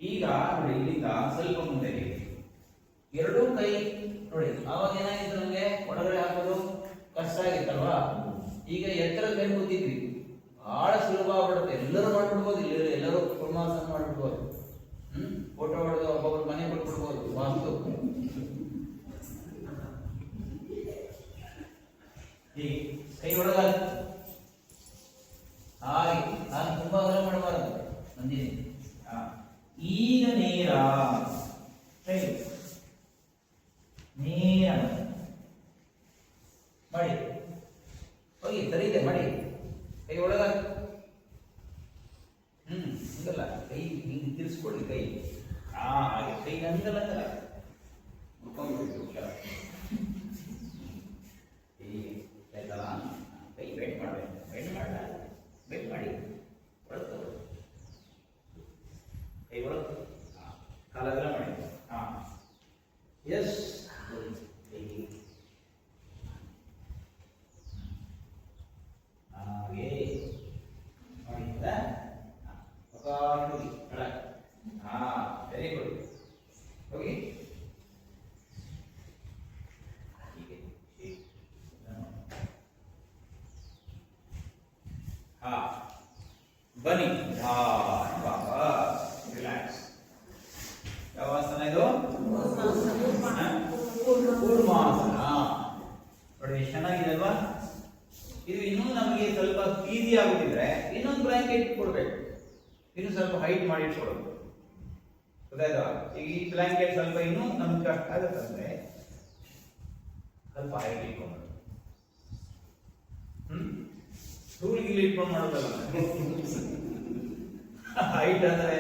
ಈಗ ನೋಡಿ ಇಲ್ಲಿಂದ ಸ್ವಲ್ಪ ಮುಂದೆ ಎರಡೂ ಕೈ ನೋಡಿ, ಆವಾಗ ಏನಾಗಿತ್ತು, ನಮಗೆ ಒಳಗಡೆ ಹಾಕೋದು ಕಷ್ಟ ಆಗಿತ್ತಲ್ವಾ? ಈಗ ಎತ್ತರದ ಮೇಲೆ ಕೂತಿದ್ವಿ, ಬಹಳ ಸುಲಭ ಆಗ್ಬಿಡುತ್ತೆ. ಎಲ್ಲರೂ ಮಾಡ್ಬಿಡ್ಬೋದು, ಎಲ್ಲರೂ ಕೂರ್ಮಾಸನ ಮಾಡ್ಬಿಡ್ಬೋದು. ಫೋಟೋ ಹೊಡೆದು ಒಬ್ಬೊಬ್ರು ಮನೆ ಕೊಟ್ಬಿಡ್ಬೋದು. ವಾಸ್ತು ಹೀಗೆ ಕೈ ಒಳಗ ಹಾಗೆ, ನಾನು ತುಂಬಾ ಅಗಲ ಮಾಡಬಾರದು ನಂದಿನಿ. ಈಗ ನೇರ ಕೈ ನೇರ ಮಾಡಿ, ಹೋಗಿ ಸರಿದೆ ಮಾಡಿ, ಕೈ ಒಳಗ ಹಂಗಲ್ಲ, ಕೈ ಹಿಂಗೆ ತಿರ್ಸ್ಕೊಳ್ಳಿ, ಕೈ ಹಾಗೆ ಕೈ ಹಂಗಲ್ಲ ಕೈ ವೇಟ್ ಮಾಡಬೇಕು, ವೇಟ್ ಮಾಡ ವೇಟ್ ಮಾಡಿ, ಒಳಗೆ ಕೈ ಒಳಗೆ ಕಾಲೆಲ್ಲ ಮಾಡಿ. ಎಸ್ ಹಾಗೆ ಮಾಡಿದ ಹೋಗಿ ಒಳಗೆ. Very good. ಹೋಗಿ ಬನ್ನಿ, ರಿಲ್ಯಾಕ್ಸ್. ಯಾವ ಆಸನ ಇದು? ಕೂರ್ಮಾಸನ. ನೋಡಿ ಚೆನ್ನಾಗಿದೆ ಅಲ್ವಾ? ಇದು ಇನ್ನೂ ನಮಗೆ ಸ್ವಲ್ಪ ಈಸಿ ಆಗುತ್ತಿದ್ರೆ ಇನ್ನೊಂದು ಬ್ಲಾಂಕೆಟ್ ಕೊಡ್ಬೇಕು, ಇನ್ನು ಸ್ವಲ್ಪ ಹೈಟ್ ಮಾಡಿ ಇಟ್ಕೊಡೋದು, ಗೊತ್ತಾಯ್ತಾ? ಈಗ ಈ ಬ್ಲಾಂಕೆಟ್ ಸ್ವಲ್ಪ ಇನ್ನೂ ನಮ್ಗೆ ಕಷ್ಟ ಆಗುತ್ತಂದ್ರೆ ಸ್ವಲ್ಪ ಹೈಟ್ ಇಟ್ಕೊಂಡು ಟೂಲ್ ಗಿಲ್ ಇಟ್ಕೊಂಡು ಮಾಡೋದಲ್ಲ. ಹೈಟ್ ಅಂದ್ರೆ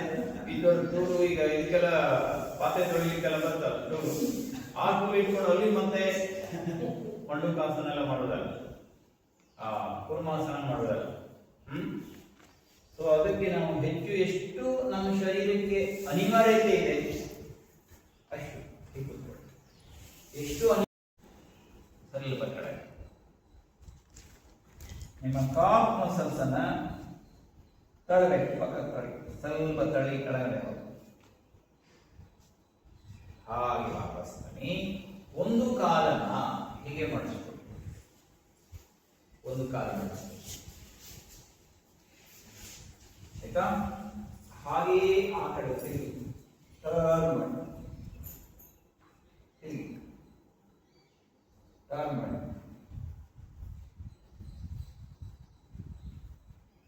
ಇಲ್ಲೊಂದು ಟೂಲು, ಈಗ ಇದಕ್ಕೆಲ್ಲ ಪಾತ್ರೆ ತೊಳಿಲಿಕ್ಕೆಲ್ಲ ಬರ್ತಲ್ಲ ಟೂಲು, ಆ ಟೂಲ್ ಇಟ್ಕೊಂಡು ಅಲ್ಲಿ ಮತ್ತೆ ಮಂಡುಕಾಸನ ಎಲ್ಲ ಮಾಡೋದಲ್ಲ, ಕೂರ್ಮಾಸನ ಮಾಡೋದಲ್ಲ. ಪಕ್ಕಕ್ಕೆ ನಾವು ಹೆಚ್ಚು ಎಷ್ಟು ನಮ್ಮ ಶರೀರಕ್ಕೆ ಅನಿವಾರ್ಯತೆ ಇದೆ ಅಷ್ಟು ಹೀಗೆ ಕೂತ್ಕೊಳ್ಳಿ. ಎಷ್ಟು ಸ್ವಲ್ಪ ಕಡೆ ನಿಮ್ಮ ಕಾಫ್ ಮಸಲ್ಸ್ ಅನ್ನ ತಳ್ಳಬೇಕು, ಪಕ್ಕಕ್ಕೆ ತಳ್ಳಿ, ಸ್ವಲ್ಪ ತಳ್ಳಿ ಕೆಳಗಡೆ ಹೋಗಿ. ಹಾಗೆ ವಾಪಸ್ ಬನ್ನಿ. ಒಂದು ಕಾಲನ್ನ ಹೀಗೆ ಮಾಡಿಸ್ಕೊಳ್ಳಿ, ಒಂದು ಕಾಲ ಮಾಡಿಸ್ಕೊಳ್ಳಿ, ಆಯ್ತಾ? ಹಾಗೆಯೇ ಆ ಕಡೆ ತಿರುಗಿ ಟರ್ನ್ ಮಾಡಿ, ತಿರುಗಿ ಟರ್ನ್ ಮಾಡಿ,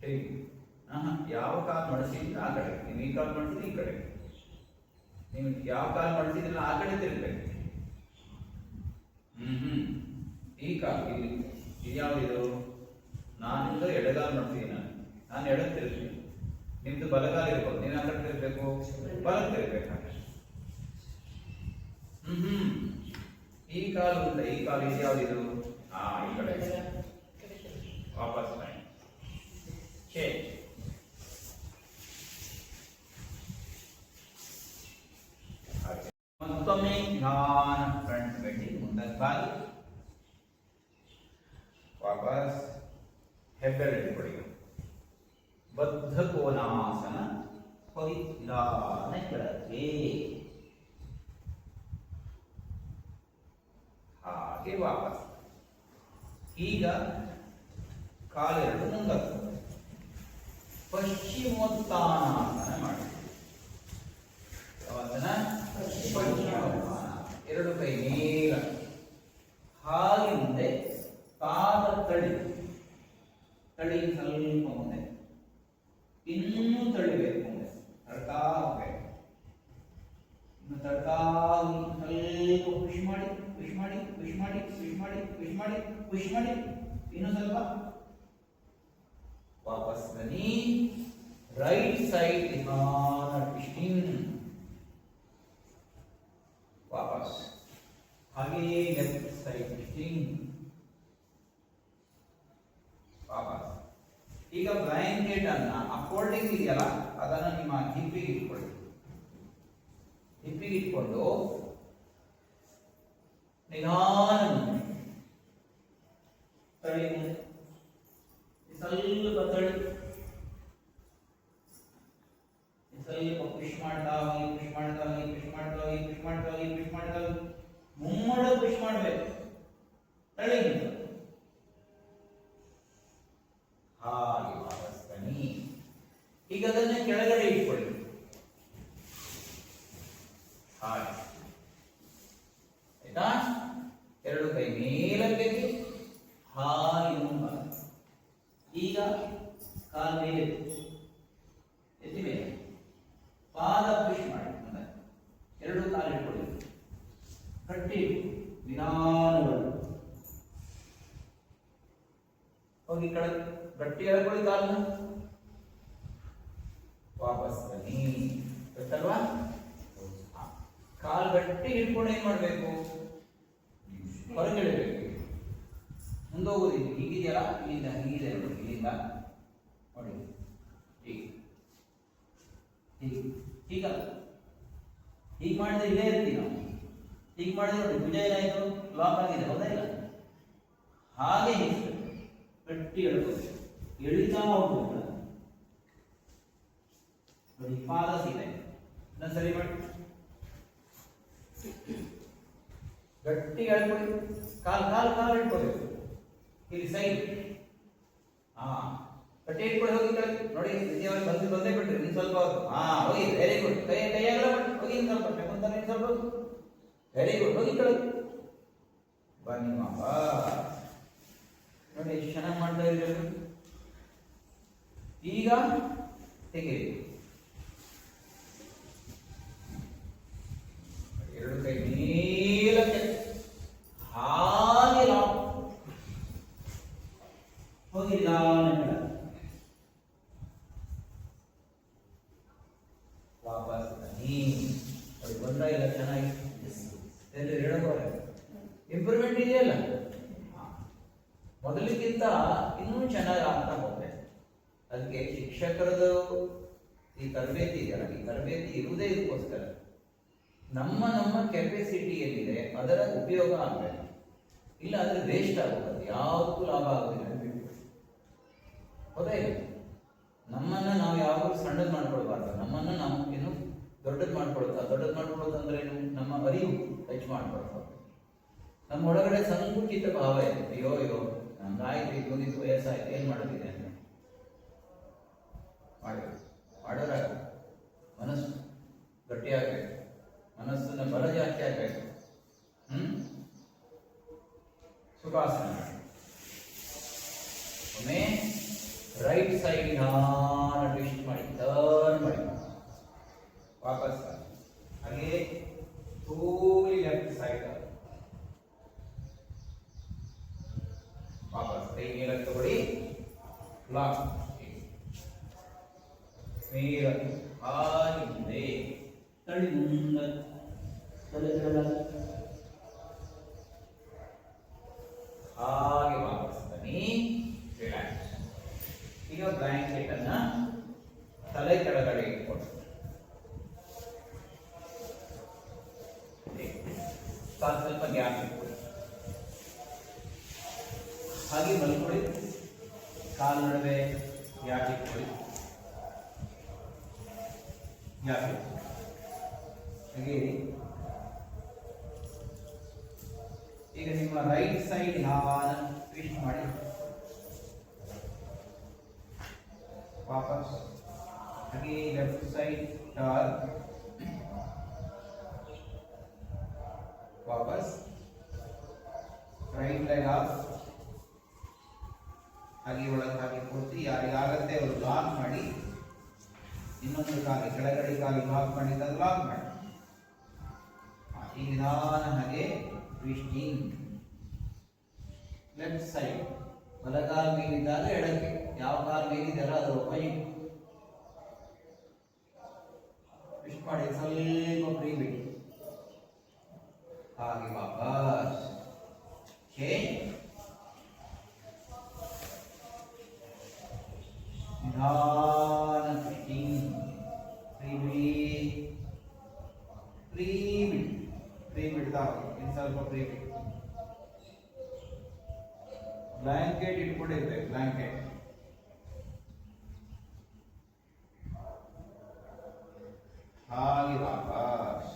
ತಿರುಗಿ. ಯಾವ ಕಾಲು ಮಾಡಿಸಿದ್ರೆ ಆ ಕಡೆ, ನೀವು ಈ ಕಾಲು ಮಾಡಿಸಿದ್ರೆ ಈ ಕಡೆ, ನೀವು ಯಾವ ಕಾಲು ಮಾಡಿಸಿದ್ರೆ ಆ ಕಡೆ ತಿರುಗಬೇಕು. ಈ ಕಾಲು ಇಲ್ಲಿ ಇದು ಯಾವುದಿದು? ನಾನಿಂದ ಎಡಗಾಲು ಮಾಡ್ತೀನಿ, ನಾನು ಎಡ ತಿರುಗ್ತೀನಿ, ನಿಮ್ದು ಬಲಗಾಲ ಇರ್ಬೋದು, ನೀನು ಆ ಕಡೆ ತಿರುಗಬೇಕು, ಬಲ ತಿರುಗಬೇಕು. ಈ ಕಾಲು ಉಂಟ, ಈ ಕಾಲು ಇದು ಯಾವುದಿದು? ಈ ಕಡೆ ವಾಪಸ್ ಮಾಡಿ. ಮತ್ತೊಮ್ಮೆ ಧ್ಯಾನ, ಫ್ರಂಟ್ ಬೆಂಡಿಂಗ್, ಮುಂದಕ್ಕೆ ಬಾಗಿ, ವಾಪಸ್ ಹೆಬ್ಬೆರಳು ಇಟ್ಕೊಳ್ಳಿ. ಬದ್ಧ ಕೋನಾಸನ, ಹೋಗಿ ನಿಧಾನ ಕೆಳಗೆ, ಹಾಗೆ ವಾಪಸ್. ಈಗ ಕಾಲೆರಡು ಮುಂದಕ್ಕೆ, ಪಶ್ಚಿಮೋತ್ಥಾನಾಸನ ಮಾಡಿ. ಪಶ್ಚಿಮೋತ್ಥಾನ, ಎರಡು ಕೈ ಮೇಲ, ಹಾಗೆ ಮುಂದೆ, ಪಾದ ತಳಿ, ತಳಿ ಸ್ವಲ್ಪ ಮುಂದೆ, ಇನ್ನೂ ತಳಿಬೇಕು, ಮುಂದೆ ತಡ್ತಾ ಹೋಗ್ಬೇಕು, ಇನ್ನು ತಡ್ತಾ ಸ್ವಲ್ಪ ಪುಷ್ ಮಾಡಿ, ಪುಷ್ ಮಾಡಿ, ಪುಷ್ ಮಾಡಿ, ಪುಷ್ ಮಾಡಿ, ಪುಷ್ ಮಾಡಿ, ಪುಷ್ ಮಾಡಿ, ಇನ್ನು ಸ್ವಲ್ಪ ವಾಪಸ್ ಬನ್ನಿ. ರೈಟ್ ಸೈಡ್ ನಿಧಾನ ಟ್ವಿಸ್ಟಿಂಗ್, ವಾಪಸ್ ಹಾಗೆಯೇ ಲೆಫ್ಟ್ ಸೈಡ್ ಟ್ವಿಸ್ಟಿಂಗ್, ವಾಪಸ್. ಈಗ ಬ್ಲಾಂಕೆಟ್ ಅನ್ನ ಆ ಫೋಲ್ಡಿಂಗ್ ಇದೆಯಲ್ಲ ಅದನ್ನ ನಿಮ್ಮ ಹಿಪ್ಪಿಗೆ ಇಟ್ಕೊಳ್ಳಿ. ಹಿಪ್ಪಿಗೆ ಇಟ್ಕೊಂಡು ನಿಧಾನ ತಳಿ, ಸ್ವಲ್ಪ ತಳಿ, ಸ್ವಲ್ಪ ಪುಷ್ ಮಾಡ್ತಾ ಹೋಗಿ, ಪುಷ್ ಮಾಡ್ತಾ ಹೋಗಿ, ಪುಷ್ ಮಾಡ್ತಾ ಹೋಗಿ, ಪುಷ್ ಮಾಡ್ತಾ ಹೋಗಿ, ಪುಷ್ ಮಾಡ್ತಾ ಹೋಗಿ, ಮುಮ್ಮಡ ಪುಷ್ ಮಾಡಬೇಕು, ತಳಿ ಹಾಗೆ ವಾಪಸ್ ಬನ್ನಿ. ಈಗ ಅದನ್ನ ಕೆಳಗಡೆ ಇಟ್ಕೊಳ್ಳಿ, ಹಾಗೆ ಆಯ್ತಾ? ಎರಡು ಕೈ ಮೇಲಕ್ಕೆ, ಹಾಗೆ ಮುಂಬ. ಈಗ ಕಾಲು ಮೇಲೆ ಎತ್ತಿ ಮೇಲೆ, ಪಾದ ಪುಷ್ ಮಾಡಿ, ಎರಡು ಕಾಲು ಇಟ್ಕೊಳ್ಳಿ, ಕಟ್ಟಿ ನಿಧಾನವಾಗಿ ಹೋಗಿ ಕೆಳಗೆ, ಗಟ್ಟಿ ಎಳ್ಕೊಳ್ಳಿ ಕಾಲನ್ನ, ವಾಪಸ್ ಬನ್ನಿ. ಗೊತ್ತಲ್ವಾ? ಕಾಲು ಗಟ್ಟಿ ಹಿಡ್ಕೊಂಡು ಏನ್ ಮಾಡ್ಬೇಕು? ಹೊರಗೆಳಿಬೇಕು, ಮುಂದೋಗೋದಿಲ್ಲ. ಹೀಗಿದೆಯಲ್ಲ, ಇಲ್ಲಿಂದ ಹೀಗಿದೆ ನೋಡಿ, ಇಲ್ಲಿಂದ ನೋಡಿ, ಹೀಗೆ ಹೀಗೆ ಹೀಗಲ್ಲ, ಹೀಗೆ ಮಾಡಿದ್ರೆ ಇಲ್ಲೇ ಇರ್ತೀವಿ ನಾವು. ಹೀಗೆ ಮಾಡಿದ್ರೆ ನೋಡಿ ಭುಜ ಏನಾಯ್ತು? ಲಾಕ್ ಆಗಿದೆ, ಹೌದಾ ಇಲ್ಲ? ಹಾಗೆ ಗಟ್ಟಿ ಎಳ್ಕೋಬೇಕು, ಎಳಿತಾ ಹೋಗ್ಬೇಕು ನೋಡಿ. ಪಾದ ಸೀದೆ ಇನ್ನೊಂದು ಸರಿ ಮಾಡಿ, ಗಟ್ಟಿ ಎಳ್ಕೊಳ್ಳಿ, ಕಾಲು ಕಾಲು ಕಾಲು ಇಟ್ಕೋಬೇಕು, ಇಲ್ಲಿ ಸೈಡ್. ಗಟ್ಟಿ ಇಟ್ಕೊಳ್ಳಿ, ಹೋಗಿ ಕೆಳಗೆ ನೋಡಿ, ವಿದ್ಯಾವಲ್ಲಿ ಬಂದೇ ಬಿಟ್ರಿ, ಇನ್ನು ಸ್ವಲ್ಪ ಹೊತ್ತು. ಹೋಗಿ, ವೆರಿ ಗುಡ್. ಕೈಯಾಗಲ್ಲ ಮಾಡಿ, ಹೋಗಿ ಇನ್ನು ಸ್ವಲ್ಪ ಬೆಂಬಂತಾನೆ, ಇನ್ನು ಸ್ವಲ್ಪ ಹೊತ್ತು, ವೆರಿ ಗುಡ್. ಹೋಗಿ ಕೆಳಗೆ ಬನ್ನಿ ಮಾವ, ನೋಡಿ ಎಷ್ಟು ಚೆನ್ನಾಗಿ ಮಾಡ್ತಾ ಇದ್ದೀರಿ. ಈಗ ತೆಗೀರಿ, ಎರಡು ಕೈ ಮೇಲಕ್ಕೆ, ಹಾಗೆ ಹೋಗಿ ವಾಪಸ್ ಬನ್ನಿ. ಬಂದ ಇಲ್ಲ, ಚೆನ್ನಾಗಿ ಹೇಳೋರೆ ಇಂಪ್ರೂವ್ಮೆಂಟ್ ಇದೆಯಲ್ಲ, ಮೊದಲಿಗಿಂತ ಇನ್ನೂ ಚೆನ್ನಾಗಿ ಆಗ್ತಾ ಹೋಗ್ತದೆ. ಅದಕ್ಕೆ ಶಿಕ್ಷಕರದು ಈ ತರಬೇತಿ ಇದೆಯಲ್ಲ, ಈ ತರಬೇತಿ ಇರುವುದೇ ಇದಕ್ಕೋಸ್ಕರ. ನಮ್ಮ ನಮ್ಮ ಕೆಪಾಸಿಟಿ ಏನಿದೆ ಅದರ ಉಪಯೋಗ ಆಗಬೇಕು. ಇಲ್ಲ ಅಂದರೆ ವೇಸ್ಟ್ ಆಗುತ್ತೆ, ಯಾವುದಕ್ಕೂ ಲಾಭ ಆಗೋದಿಲ್ಲ. ಹೌದಾ ಇಲ್ಲ? ನಮ್ಮನ್ನು ನಾವು ಯಾವಾಗಲೂ ಸಣ್ಣದು ಮಾಡ್ಕೊಳ್ಬಾರ್ದು, ನಮ್ಮನ್ನು ನಾವು ಏನು ದೊಡ್ಡದು ಮಾಡ್ಕೊಳ್ತಾ ಅಂದ್ರೆ ಏನು, ನಮ್ಮ ಅರಿವು ಹೆಚ್ಚು ಮಾಡ್ಕೊಳ್ತಾ, ನಮ್ಮ ಒಳಗಡೆ ಸಂಕುಚಿತ ಭಾವ ಇದೆ. ಅಯ್ಯೋ ಅಯ್ಯೋ ನಮ್ದಾಯ್ತು, ಇದೊಂದಿದ್ದು ವಯಸ್ಸಾಯ್ತು, ಏನು ಮಾಡೋದಿದೆ ಅಂತ ಮಾಡೋರ ಮನಸ್ಸು ಗಟ್ಟಿಯಾಗಬೇಕು, ಮನಸ್ಸನ್ನ ಬಲ ಜಾಸ್ತಿ ಆಗಬೇಕು. ಸುಖಾಸನ ಒಮ್ಮೆ ರೈಟ್ ಸೈಡ್ ನಿಧಾನ ಟ್ವಿಸ್ಟ್ ಮಾಡಿ, ಟರ್ನ್ ಮಾಡಿ, ವಾಪಸ್ ಹಾಗೆ slowly ಲೆಫ್ಟ್ ಸೈಡ್ ವಾಪಸ್. ಕೈ ಮೇಲೆ ತಗೊಳ್ಳಿ, ಲಾಕ್ ಮೇಲೆ ಹಾಗೆ ಮುಂದೆ ತಳ್ಳಿ ಮುಂದೆ ಹಾಗೆ ವಾಪಸ್ ಬನ್ನಿ, ರಿಲ್ಯಾಕ್ಸ್. ಈಗ ಬ್ಲಾಂಕೆಟ್ ಅನ್ನ ತಲೆ ಕೆಳಗಡೆ ಇಟ್ಕೊಂಡು ಸ್ವಲ್ಪ ಗ್ಯಾಪ್ ಇಟ್ಕೊಳ್ಳಿ, ಹಾಗೆ ಮಲ್ಕೊಳ್ಳಿ. ಕಾಲು ನಡುವೆ ಗ್ಯಾಪ್ ಇಟ್ಕೊಳ್ಳಿ, ಗ್ಯಾಪ್ ಇಟ್ಕೊಳ್ಳಿ. ಹಾಗೆ ಈಗ ನಿಮ್ಮ ರೈಟ್ ಸೈಡ್ ನಿಧಾನ ಟ್ವಿಸ್ಟ್ ಮಾಡಿ, ವಾಪಸ್ ಹಾಗೆ ಲೆಫ್ಟ್ ಸೈಡ್ ಟರ್ನ್, ವಾಪಸ್ ರೈಟ್ ಲೆಗ್ ಆಫ್, ಹಾಗೆ ಒಳಗೆ ಹಾಗೆ ಕೂರ್ತಿ. ಯಾರಿಗಾಗತ್ತೆ ಅವರು ಲಾಕ್ ಮಾಡಿ, ಇನ್ನೊಂದು ಕಾಲಿ ಕೆಳಗಡೆ ಕಾಲಿ ಲಾಕ್ ಮಾಡಿದ್ರೆ ಲಾಕ್ ಮಾಡಿ. ಈ ನಿಧಾನ ಹಾಗೆ ಟ್ವಿಸ್ಟಿಂಗ್. ಲೆಫ್ಟ್ ಸೈಡ್ ಬಲಗಾಲ ಮೇಲಿದ್ದಾಗ ಎಡಕ್ಕೆ, ಯಾವ ಕಾಲ ಮೇಲಿದೆಯಲ್ಲ ಅದರ ಒಪೋಸಿಟ್ ಟ್ವಿಸ್ಟ್ ಮಾಡಿ, ಸ್ವಲ್ಪ ಫ್ರೀ ಬಿಡಿ, ಹಾಗೆ ವಾಪಸ್ ಚೇಂಜ್. ನಿಧಾನ ಟ್ವಿಸ್ಟಿಂಗ್, ಫ್ರೀ ಬಿಡಿ, ಫ್ರೀ ಬಿಡಿ, ಫ್ರೀ ಬಿಡ್ತಾ ಹೋಗಿ, ಇನ್ನು ಸ್ವಲ್ಪ ಫ್ರೀ ಬಿಡಿ. ಬ್ಲಾಂಕೆಟ್ ಇಟ್ಕೊಂಡಿರ್ಬೇಕು, ಬ್ಲಾಂಕೆಟ್ ಹಾಗೆ ವಾಪಸ್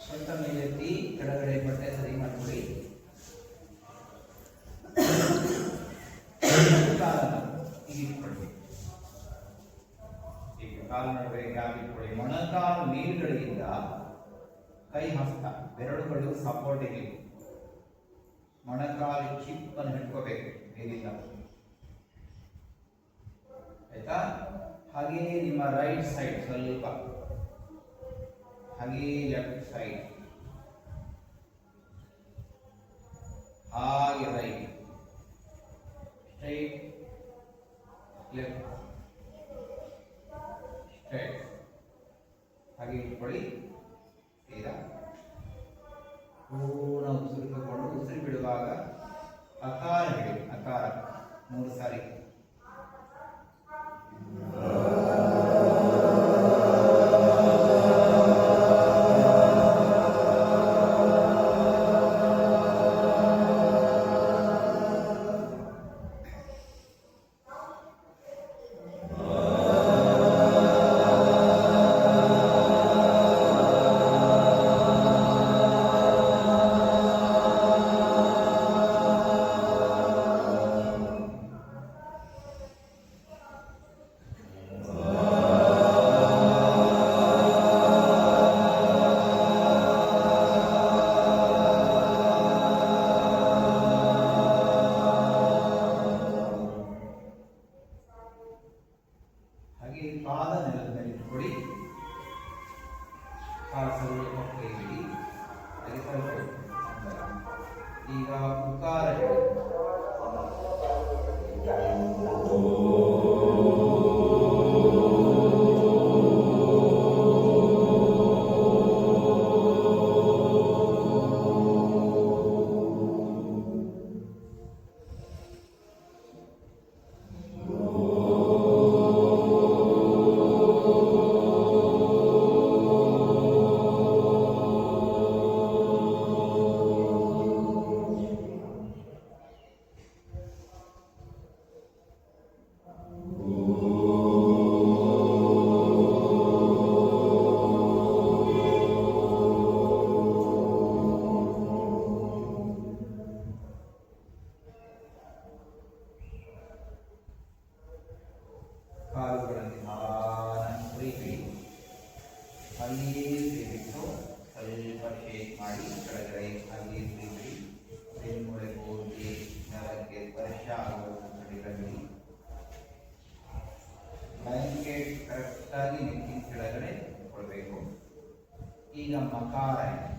ಸ್ವಂತ ಮೇಲೆತ್ತಿ, ಕೆಳಗಡೆ ಬಟ್ಟೆ ಸರಿ ಮಾಡ್ಕೊಳ್ಳಿ. ಈಗ ಇಟ್ಕೊಳ್ಬೇಕು, ಈಗ ಕಾಲು ನಡುವೆ ಗ್ಯಾಪ್ ಇಟ್ಕೊಳ್ಳಿ. ಮೊಣಕಾಲು ಮೇಲ್ಗಡೆಯಿಂದ ಕೈ ಹಸ್ತ ಬೆರಳುಗಳು ಸಪೋರ್ಟ್ ಇರಲಿ, ಮೊಣಕಾಲು ಚಿಪ್ಪನ್ನು ಹಿಡ್ಕೋಬೇಕು ಮೇಲಿಂದ, ಆಯ್ತಾ? ಹಾಗೆ ನಿಮ್ಮ ರೈಟ್ ಸೈಡ್ ಸ್ವಲ್ಪ, ಹಾಗೆ ಲೆಫ್ಟ್ ಸೈಡ್, ಹಾಗೆ ರೈಟ್, ಸ್ಟ್ರೈಟ್ ಲೆಫ್ಟ್, ಸ್ಟ್ರೈಟ್, ಹಾಗೆ ಇಟ್ಕೊಳ್ಳಿ. ಸೀದಾ ಪೂರ್ಣ ಉಸಿರು ತಗೊಂಡು, ಉಸಿರು ಬಿಡುವಾಗ ಅಕಾರ ಹಿಡಿ, ಅಕಾರ 3 ಸಾರಿ. ಈಗ ಮಕಾರ ಇದೆ.